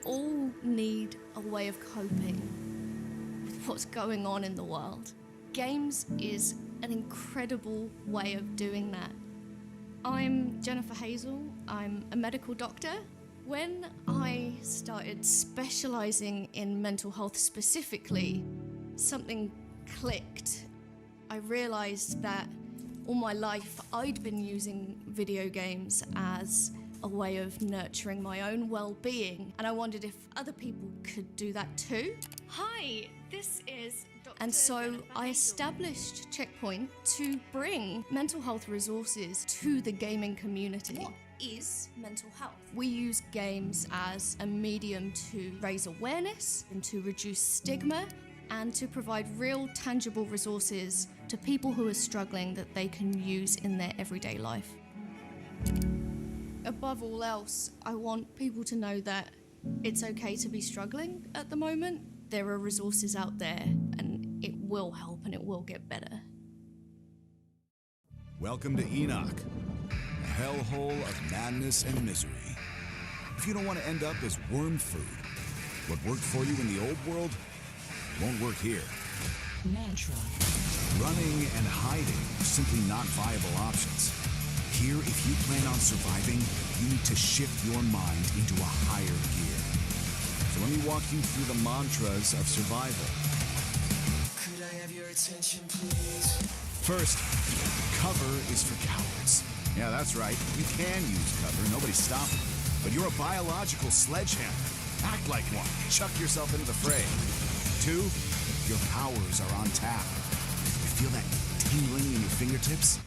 all need a way of coping with what's going on in the world. Games is an incredible way of doing that. I'm Jennifer Hazel. I'm a medical doctor. When I started specializing in mental health specifically, something clicked. I realized that all my life I'd been using video games as a way of nurturing my own well-being, and I wondered if other people could do that too. Hi, this is Dr. And so I established Checkpoint to bring mental health resources to the gaming community. What is mental health? We use games as a medium to raise awareness and to reduce stigma and to provide real tangible resources to people who are struggling that they can use in their everyday life. Above all else, I want people to know that it's okay to be struggling at the moment. There are resources out there and it will help and it will get better. Welcome to Enoch, a hellhole of madness and misery. If you don't want to end up as worm food, what worked for you in the old world won't work here. Mantra. Running and hiding are simply not viable options. Here, if you plan on surviving, you need to shift your mind into a higher gear. So let me walk you through the mantras of survival. Could I have your attention, please? First, cover is for cowards. Yeah, that's right. You can use cover, nobody's stopping. But you're a biological sledgehammer. Act like one. Chuck yourself into the fray. 2, your powers are on tap. You feel that tingling in your fingertips?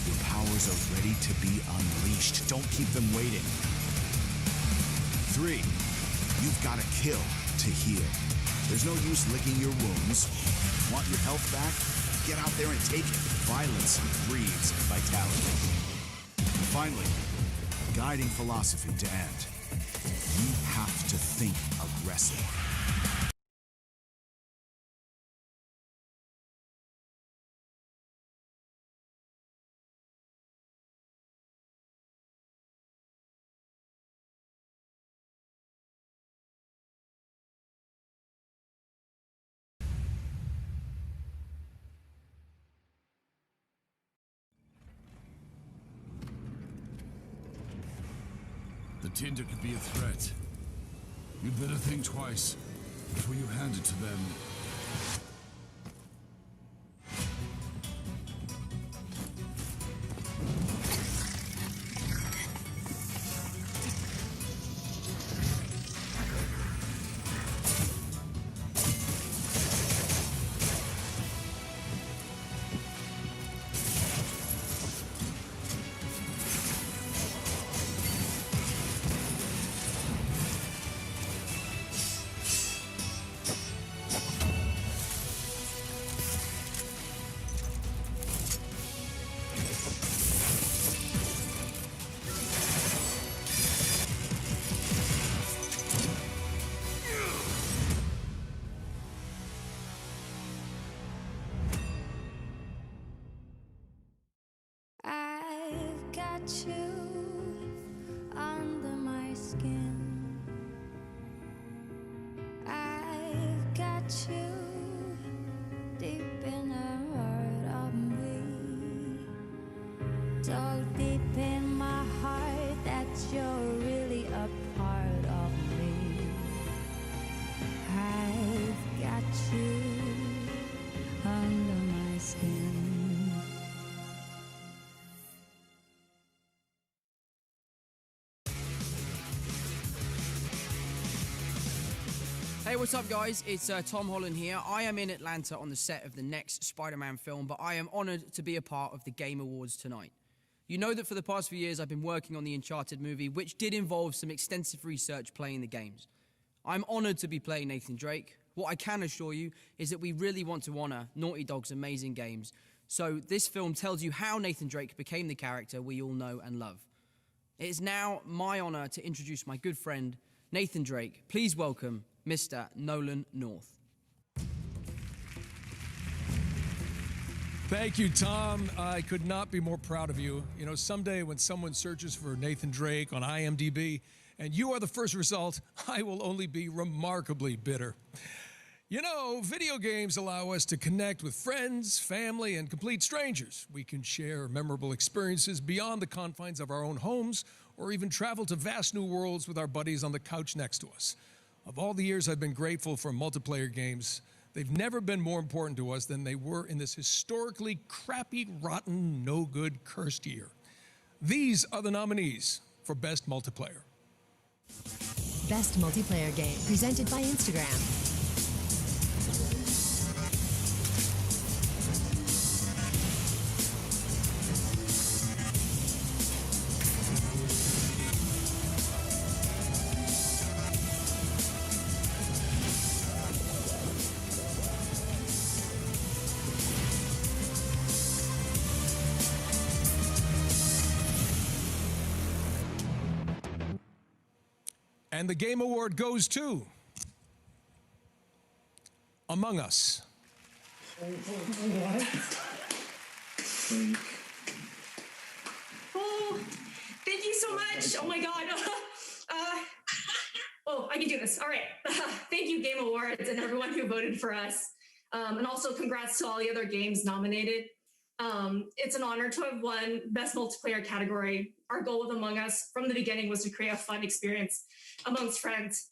Your powers are ready to be unleashed. Don't keep them waiting. 3, you've got to kill to heal. There's no use licking your wounds. Want your health back? Get out there and take it. Violence breeds vitality. And finally, guiding philosophy to end. You have to think aggressive. The tinder could be a threat. You'd better think twice before you hand it to them. I've got you under my skin. I've got you deep in the heart of me. So deep in my heart that you're really a part of me. I've got you under my skin. Hey, what's up, guys? It's Tom Holland here. I am in Atlanta on the set of the next Spider-Man film, but I am honored to be a part of the Game Awards tonight. You know that for the past few years, I've been working on the Uncharted movie, which did involve some extensive research playing the games. I'm honored to be playing Nathan Drake. What I can assure you is that we really want to honor Naughty Dog's amazing games. So this film tells you how Nathan Drake became the character we all know and love. It is now my honor to introduce my good friend, Nathan Drake. Please welcome Mr. Nolan North. Thank you, Tom. I could not be more proud of you. You know, someday when someone searches for Nathan Drake on IMDb, and you are the first result, I will only be remarkably bitter. You know, video games allow us to connect with friends, family, and complete strangers. We can share memorable experiences beyond the confines of our own homes, or even travel to vast new worlds with our buddies on the couch next to us. Of all the years I've been grateful for multiplayer games, they've never been more important to us than they were in this historically crappy, rotten, no-good, cursed year. These are the nominees for Best Multiplayer. Best Multiplayer Game, presented by Instagram. And the Game Award goes to Among Us. Oh, thank you so much. Oh my God. Oh, I can do this. All right. Thank you, Game Awards, and everyone who voted for us. And also congrats to all the other games nominated. It's an honor to have won Best Multiplayer category. Our goal with Among Us from the beginning was to create a fun experience amongst friends.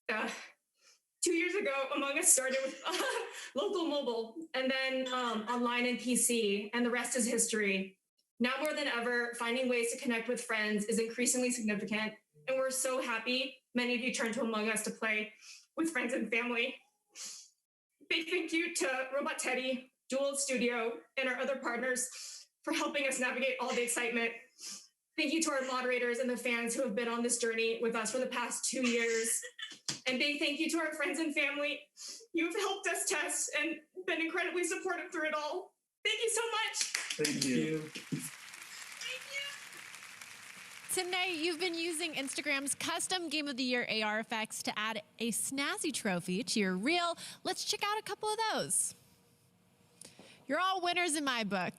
2 years ago, Among Us started with local mobile and then online and PC, and the rest is history. Now more than ever, finding ways to connect with friends is increasingly significant, and we're so happy many of you turned to Among Us to play with friends and family. Big thank you to Robot Teddy, Dual Studio, and our other partners for helping us navigate all the excitement. Thank you to our moderators and the fans who have been on this journey with us for the past 2 years. And big thank you to our friends and family. You've helped us test and been incredibly supportive through it all. Thank you so much. Thank you. Tonight, you've been using Instagram's custom Game of the Year AR effects to add a snazzy trophy to your reel. Let's check out a couple of those. You're all winners in my book.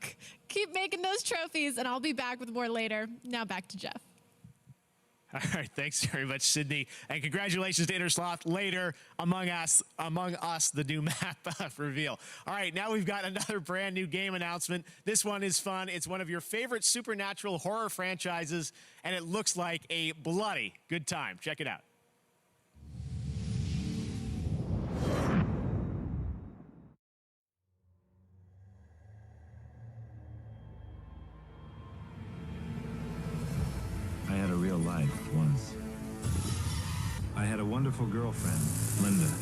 Keep making those trophies, and I'll be back with more later. Now back to Jeff. All right, thanks very much, Sydney. And congratulations to Innersloth later, Among Us, the new map reveal. All right, now we've got another brand new game announcement. This one is fun. It's one of your favorite supernatural horror franchises, and it looks like a bloody good time. Check it out. I had a real life once. I had a wonderful girlfriend, Linda.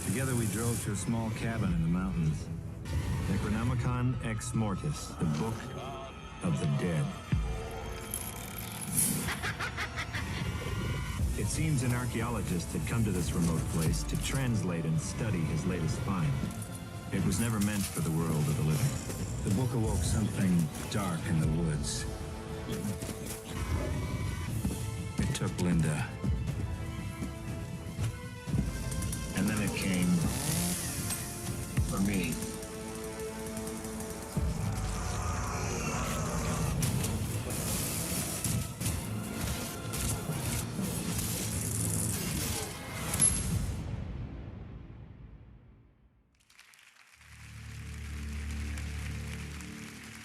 Together we drove to a small cabin in the mountains. Necronomicon Ex Mortis, the Book of the Dead. It seems an archaeologist had come to this remote place to translate and study his latest find. It was never meant for the world of the living. The book awoke something dark in the woods. It took Linda. And then it came for me.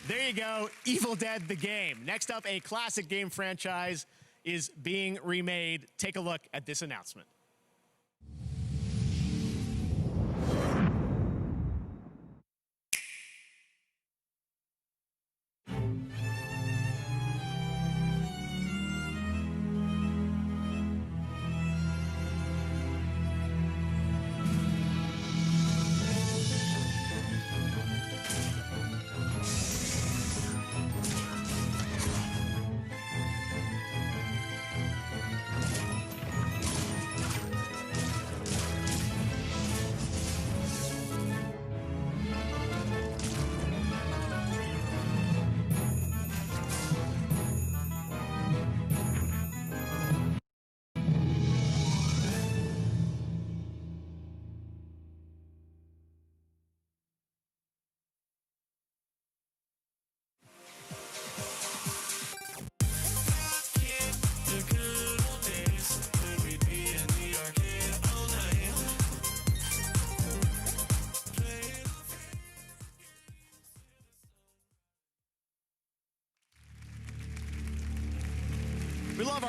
There you go, Evil Dead the game. Next up, a classic game franchise is being remade. Take a look at this announcement.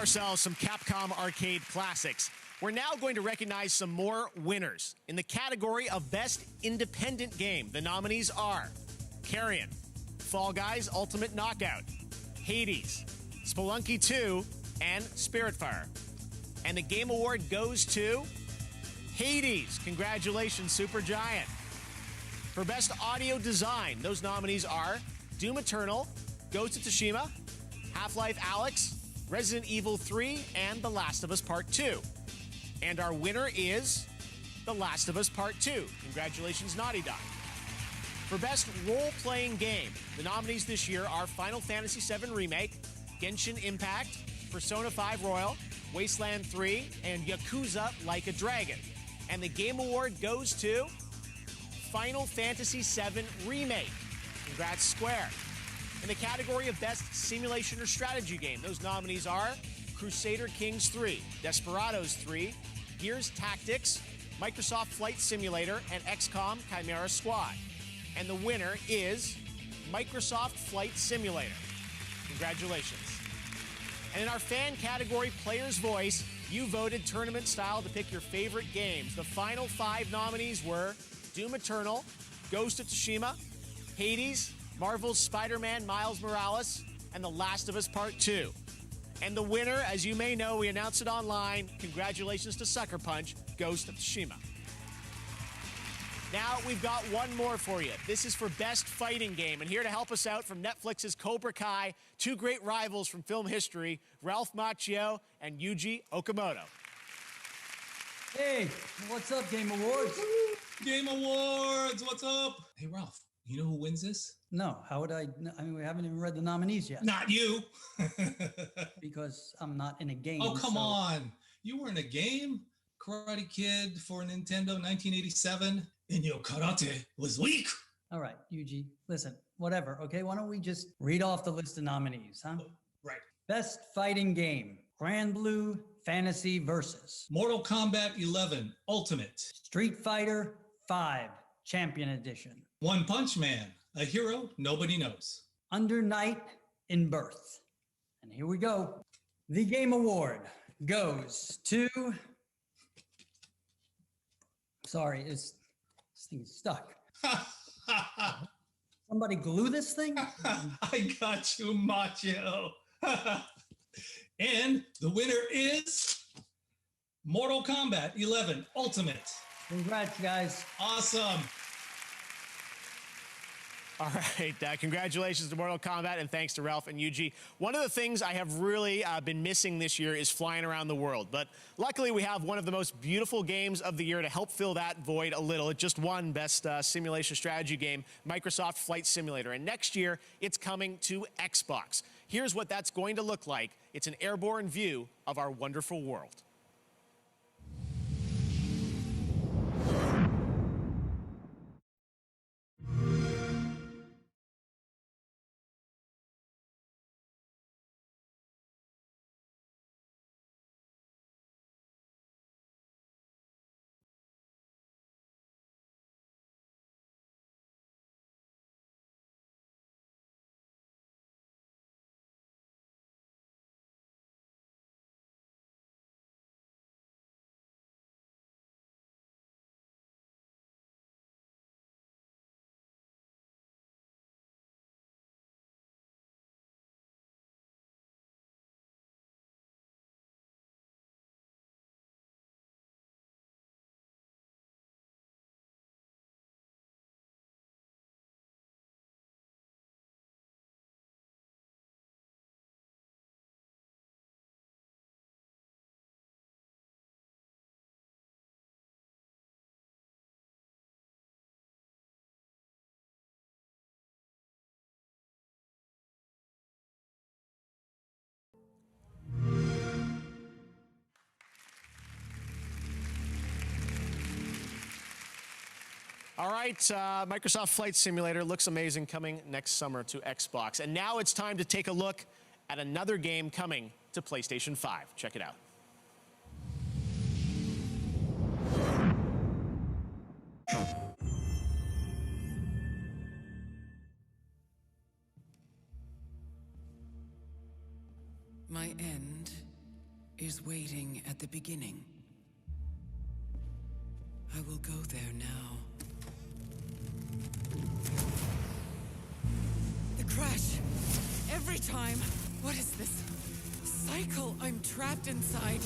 ourselves some Capcom arcade classics. We're now going to recognize some more winners. In the category of Best Independent Game, the nominees are Carrion, Fall Guys Ultimate Knockout, Hades, Spelunky 2, and Spiritfire. And the Game Award goes to Hades. Congratulations, Supergiant. For Best Audio Design, those nominees are Doom Eternal, Ghost of Tsushima, Half-Life Alyx, Resident Evil 3, and The Last of Us Part 2. And our winner is The Last of Us Part 2. Congratulations, Naughty Dog. For Best Role-Playing Game, the nominees this year are Final Fantasy VII Remake, Genshin Impact, Persona 5 Royal, Wasteland 3, and Yakuza Like a Dragon. And the Game Award goes to Final Fantasy VII Remake. Congrats, Square. In the category of Best Simulation or Strategy Game, those nominees are Crusader Kings 3, Desperados 3, Gears Tactics, Microsoft Flight Simulator, and XCOM Chimera Squad. And the winner is Microsoft Flight Simulator. Congratulations. And in our fan category, Player's Voice, you voted tournament style to pick your favorite games. The final 5 nominees were Doom Eternal, Ghost of Tsushima, Hades, Marvel's Spider-Man Miles Morales, and The Last of Us Part 2. And the winner, as you may know, we announced it online. Congratulations to Sucker Punch, Ghost of Tsushima. Now we've got one more for you. This is for Best Fighting Game. And here to help us out from Netflix's Cobra Kai, 2 great rivals from film history, Ralph Macchio and Yuji Okamoto. Hey, what's up, Game Awards? Game Awards, what's up? Hey, Ralph, you know who wins this? No, how would I? I mean, we haven't even read the nominees yet. Not you. Because I'm not in a game. Oh, come on. You were in a game? Karate Kid for Nintendo 1987, and your karate was weak. All right, Yuji, listen, whatever, okay? Why don't we just read off the list of nominees, huh? Right. Best Fighting Game, Grand Blue Fantasy Versus. Mortal Kombat 11 Ultimate. Street Fighter 5 Champion Edition. One Punch Man, a hero nobody knows. Under Night in Birth. And here we go. The Game Award goes to... Sorry, this thing is stuck. Somebody glue this thing? I got you, Macho. And the winner is Mortal Kombat 11 Ultimate. Congrats, guys. Awesome. All right, congratulations to Mortal Kombat, and thanks to Ralph and Yuji. One of the things I have really been missing this year is flying around the world, but luckily we have one of the most beautiful games of the year to help fill that void a little. It just won Best Simulation Strategy Game, Microsoft Flight Simulator, and next year it's coming to Xbox. Here's what that's going to look like. It's an airborne view of our wonderful world. All right, Microsoft Flight Simulator looks amazing, coming next summer to Xbox. And now it's time to take a look at another game coming to PlayStation 5. Check it out. My end is waiting at the beginning. I will go there now. The crash! Every time! What is this cycle I'm trapped inside?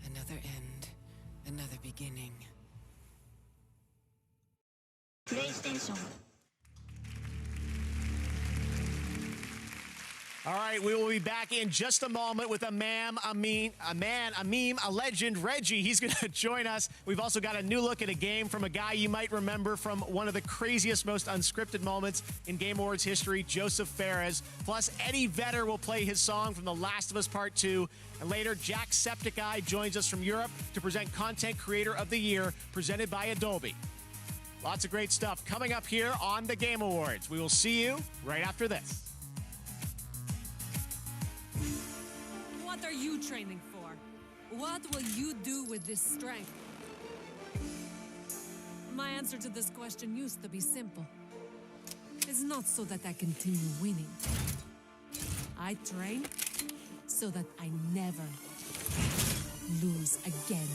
Another end, another beginning. PlayStation. All right, we will be back in just a moment with a meme, a legend, Reggie. He's going to join us. We've also got a new look at a game from a guy you might remember from one of the craziest, most unscripted moments in Game Awards history, Joseph Fares. Plus, Eddie Vedder will play his song from The Last of Us Part 2. And later, Jacksepticeye joins us from Europe to present Content Creator of the Year, presented by Adobe. Lots of great stuff coming up here on the Game Awards. We will see you right after this. What are you training for? What will you do with this strength? My answer to this question used to be simple. It's not so that I continue winning. I train so that I never lose again.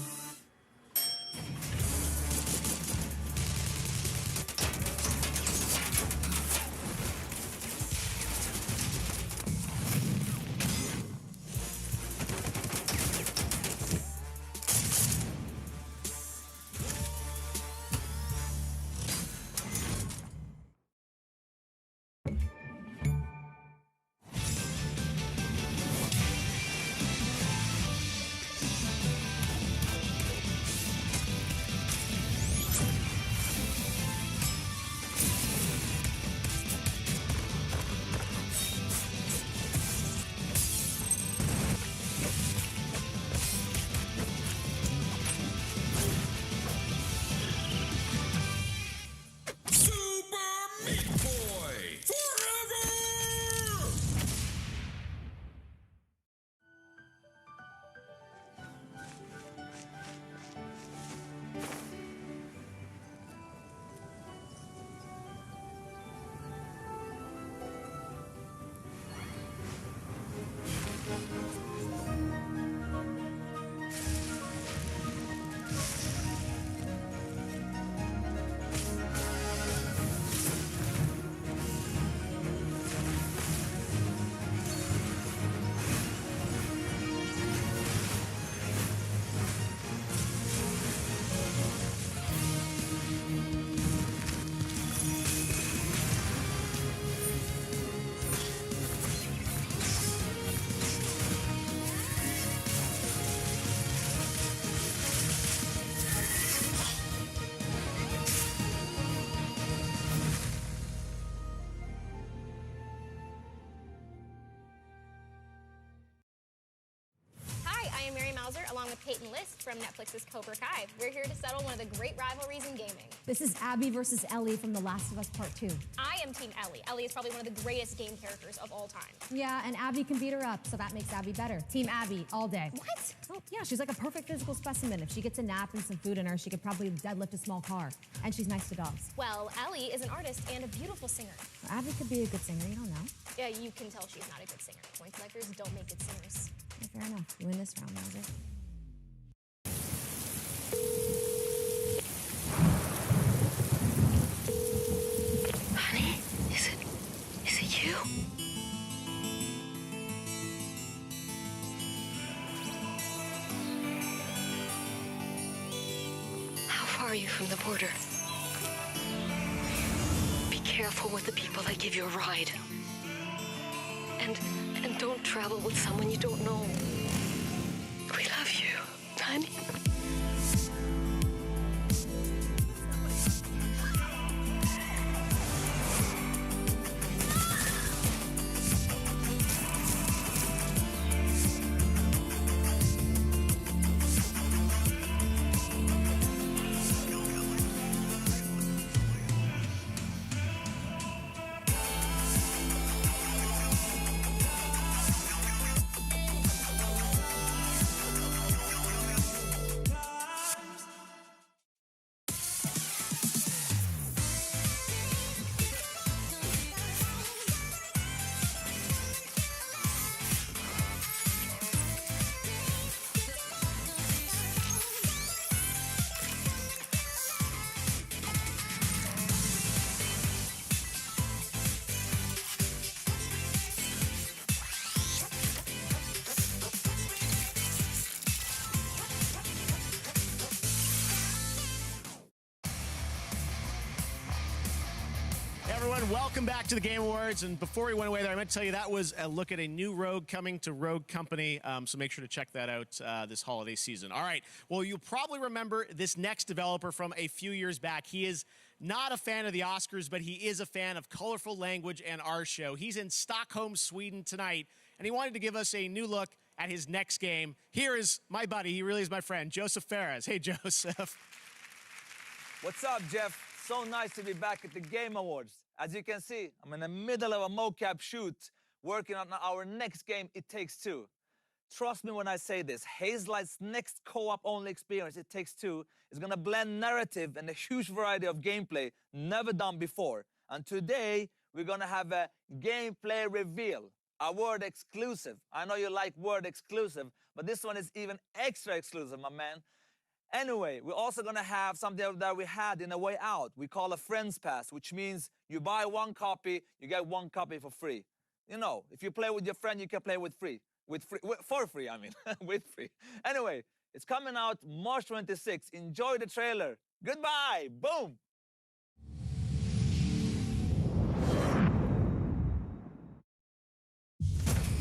along with Peyton List from Netflix's Cobra Kai. We're here to settle one of the great rivalries in gaming. This is Abby versus Ellie from The Last of Us Part 2. I am Team Ellie. Ellie is probably one of the greatest game characters of all time. Yeah, and Abby can beat her up, so that makes Abby better. Team Abby, all day. What? Oh, yeah, she's like a perfect physical specimen. If she gets a nap and some food in her, she could probably deadlift a small car. And she's nice to dogs. Well, Ellie is an artist and a beautiful singer. Abby could be a good singer, you don't know. Yeah, you can tell she's not a good singer. Point collectors don't make good singers. Yeah, fair enough. You win this round, Mauser. Honey, is it you? How far are you from the border? Be careful with the people that give you a ride. And don't travel with someone you don't know. We love you, honey. everyone. Welcome back to the Game Awards. And before we went away there, I meant to tell you that was a look at a new Rogue coming to Rogue Company. So make sure to check that out this holiday season. All right. Well, you'll probably remember this next developer from a few years back. He is not a fan of the Oscars, but he is a fan of colorful language and our show. He's in Stockholm, Sweden tonight, and he wanted to give us a new look at his next game. Here is my buddy. He really is my friend, Joseph Fares. Hey, Joseph. What's up, Jeff? So nice to be back at the Game Awards. As you can see, I'm in the middle of a mocap shoot, working on our next game, It Takes Two. Trust me when I say this, Hazelight's next co-op only experience, It Takes Two, is gonna blend narrative and a huge variety of gameplay never done before. And today, we're gonna have a gameplay reveal, a word exclusive. I know you like word exclusive, but this one is even extra exclusive, my man. Anyway, we're also gonna have something that we had in A Way Out. We call a Friends Pass, which means you buy one copy, you get one copy for free. You know, if you play with your friend, you can play for free, I mean, with free. Anyway, it's coming out March 26th. Enjoy the trailer. Goodbye, boom.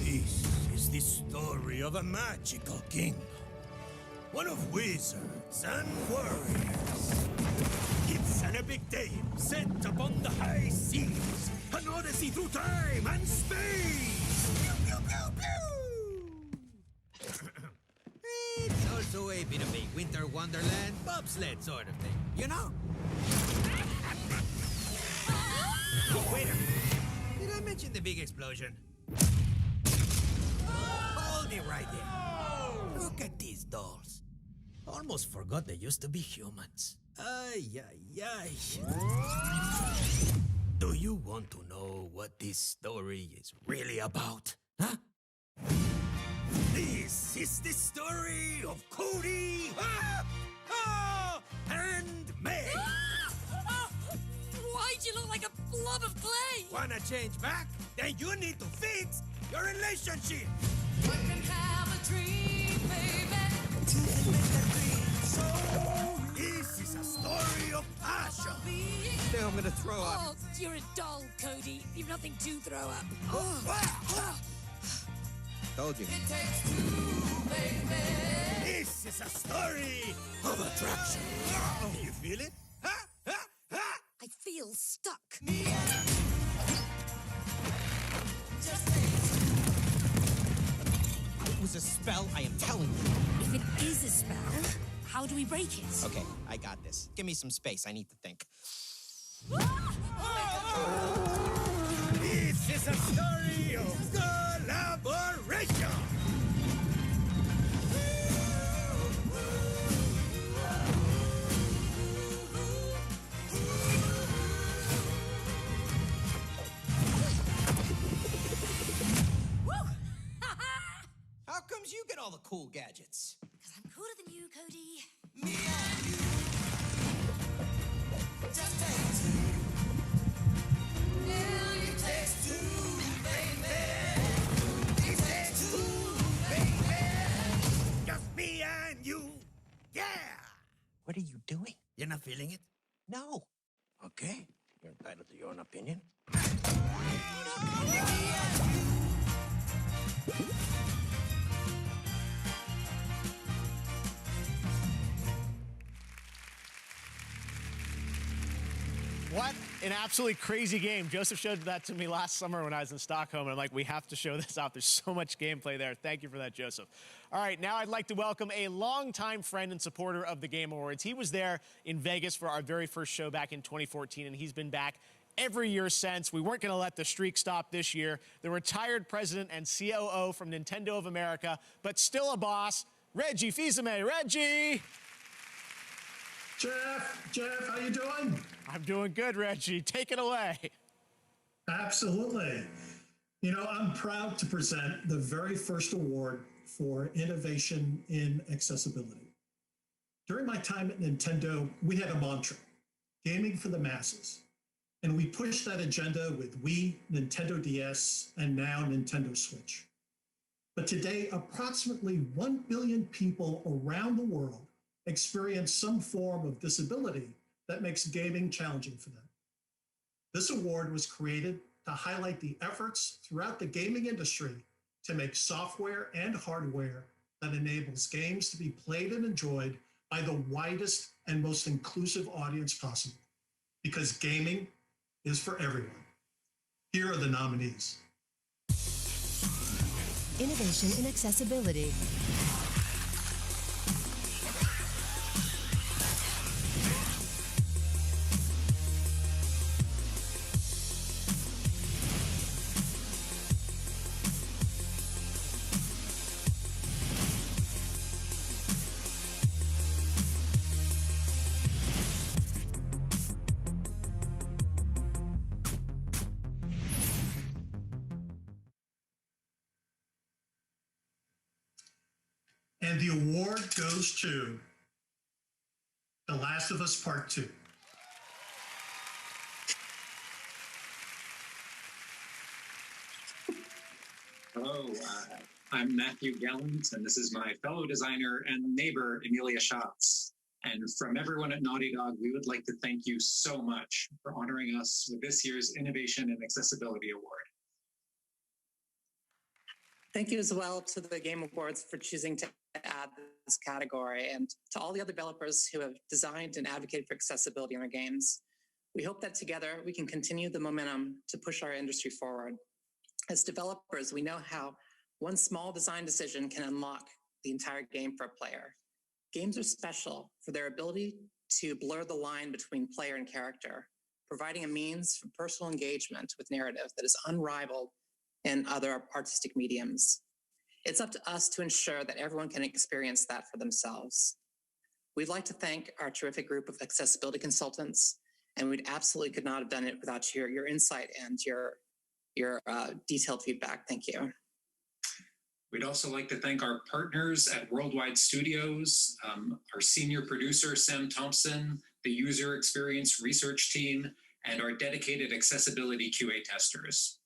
This is the story of a magical kingdom. One of wizards and warriors. It's an epic tale set upon the high seas. An odyssey through time and space. Pew, pew, pew, pew. It's also a bit of a winter wonderland bobsled sort of thing, you know? Wait a minute. Did I mention the big explosion? Hold it right there. Look at these dolls. Almost forgot they used to be humans. Ay, ay, ay. Do you want to know what this story is really about? Huh? This is the story of Cody and Meg. Why'd you look like a blob of clay? Wanna change back? Then you need to fix your relationship. One can have a dream, baby. So, this is a story of passion. I think I'm gonna throw up. Oh, you're a doll, Cody. You've nothing to throw up. Told you. It takes two, baby. This is a story of attraction. You feel it? I feel stuck. It was a spell, I am telling you. If it is a spell, how do we break it? Okay, I got this. Give me some space, I need to think. This is a story of collaboration. How comes you get all the cool gadgets? Because I'm cooler than you, Cody. Me and you. Just take two. Yeah, it takes two, baby. It takes two, baby. Just me and you. Yeah. What are you doing? You're not feeling it? No. Okay. You're entitled to your own opinion. What an absolutely crazy game. Joseph showed that to me last summer when I was in Stockholm, and I'm like, we have to show this off. There's so much gameplay there. Thank you for that, Joseph. All right, now I'd like to welcome a longtime friend and supporter of the Game Awards. He was there in Vegas for our very first show back in 2014, and he's been back every year since. We weren't going to let the streak stop this year. The retired president and COO from Nintendo of America, but still a boss, Reggie Fils-Aimé. Reggie! Jeff, how you doing? I'm doing good, Reggie. Take it away. Absolutely. You know, I'm proud to present the very first award for innovation in accessibility. During my time at Nintendo, we had a mantra, gaming for the masses. And we pushed that agenda with Wii, Nintendo DS, and now Nintendo Switch. But today, approximately 1 billion people around the world experience some form of disability that makes gaming challenging for them. This award was created to highlight the efforts throughout the gaming industry to make software and hardware that enables games to be played and enjoyed by the widest and most inclusive audience possible. Because gaming is for everyone. Here are the nominees. Innovation in accessibility. And the award goes to The Last of Us Part 2. Hello, I'm Matthew Gallant, and this is my fellow designer and neighbor, Emilia Schatz. And from everyone at Naughty Dog, we would like to thank you so much for honoring us with this year's Innovation and Accessibility Award. Thank you as well to the Game Awards for choosing to add this category, and to all the other developers who have designed and advocated for accessibility in their games. We hope that together we can continue the momentum to push our industry forward. As developers, we know how one small design decision can unlock the entire game for a player. Games are special for their ability to blur the line between player and character, providing a means for personal engagement with narrative that is unrivaled in other artistic mediums. It's up to us to ensure that everyone can experience that for themselves. We'd like to thank our terrific group of accessibility consultants, and we absolutely could not have done it without your insight and your detailed feedback. Thank you. We'd also like to thank our partners at Worldwide Studios, our senior producer, Sam Thompson, the user experience research team, and our dedicated accessibility QA testers.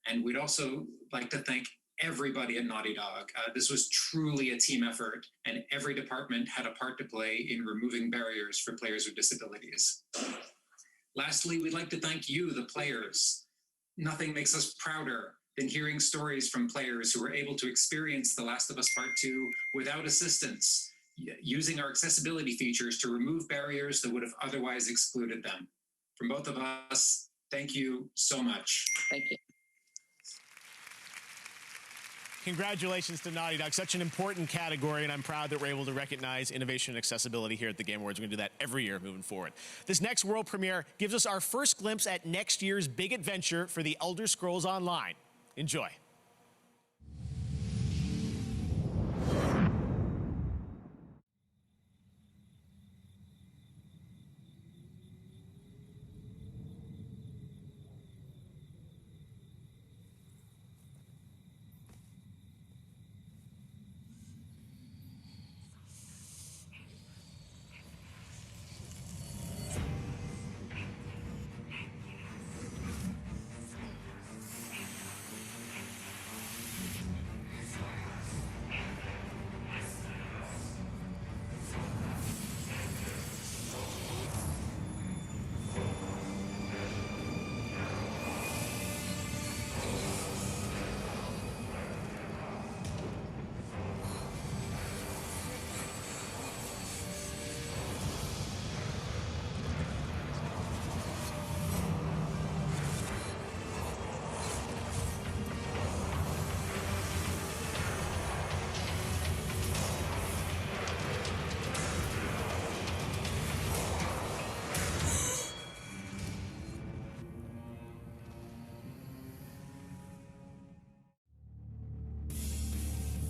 And we'd also like to thank everybody at Naughty Dog. This was truly a team effort, and every department had a part to play in removing barriers for players with disabilities. Lastly, we'd like to thank you, the players. Nothing makes us prouder than hearing stories from players who were able to experience The Last of Us Part 2 without assistance, using our accessibility features to remove barriers that would have otherwise excluded them. From both of us, thank you so much. Thank you. Congratulations to Naughty Dog. Such an important category, and I'm proud that we're able to recognize innovation and accessibility here at the Game Awards. We're going to do that every year moving forward. This next world premiere gives us our first glimpse at next year's big adventure for the Elder Scrolls Online. Enjoy.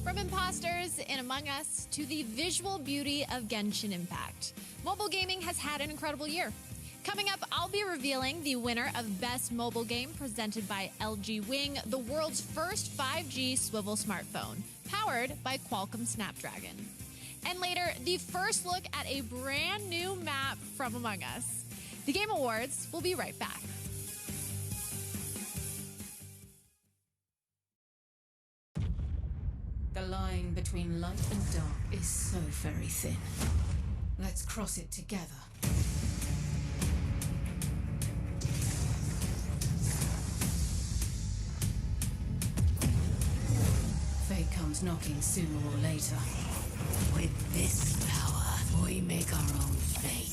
From imposters in Among Us to the visual beauty of Genshin Impact, mobile gaming has had an incredible year. Coming up, I'll be revealing the winner of Best Mobile Game presented by LG Wing, the world's first 5G swivel smartphone, powered by Qualcomm Snapdragon. And later, the first look at a brand new map from Among Us. The Game Awards will be right back. The line between light and dark is so very thin. Let's cross it together. Fate comes knocking sooner or later. With this power, we make our own fate.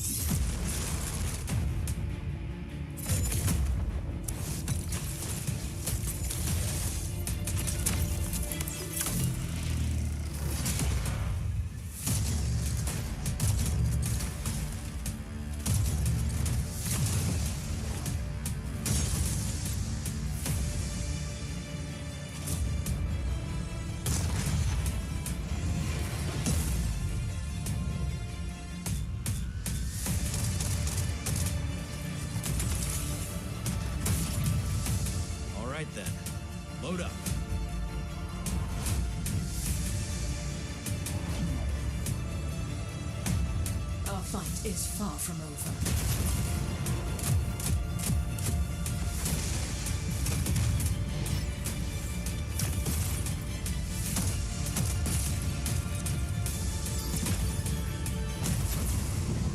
Then, load up. Our fight is far from over.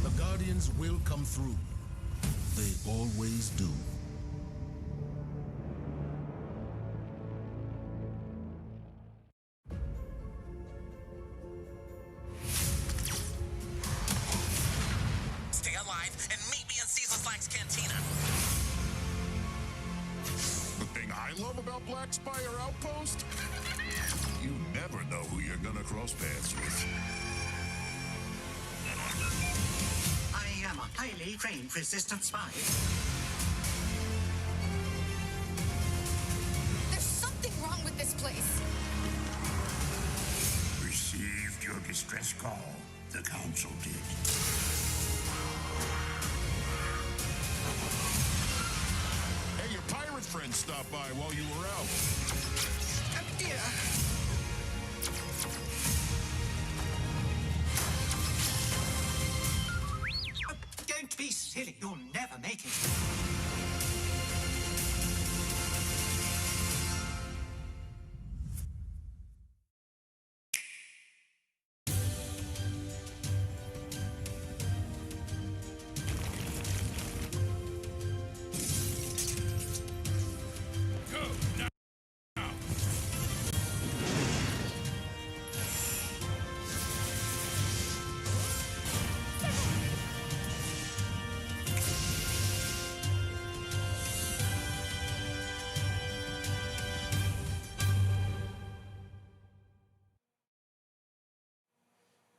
The Guardians will come through. They always do. Black Spire Outpost? You never know who you're gonna cross paths with. I am a highly trained resistance spy. There's something wrong with this place. Received your distress call. The Council did. Hey, your pirate friend stopped by while you were out. Dear. Don't be silly. You'll never make it.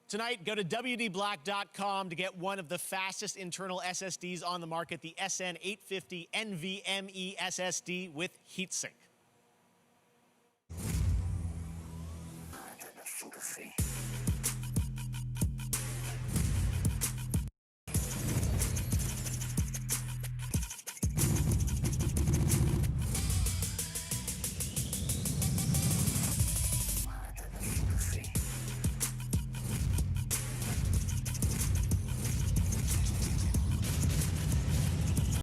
Tonight, go to WDBlack.com to get one of the fastest internal SSDs on the market, the SN850 NVMe SSD with heatsink. Pardon the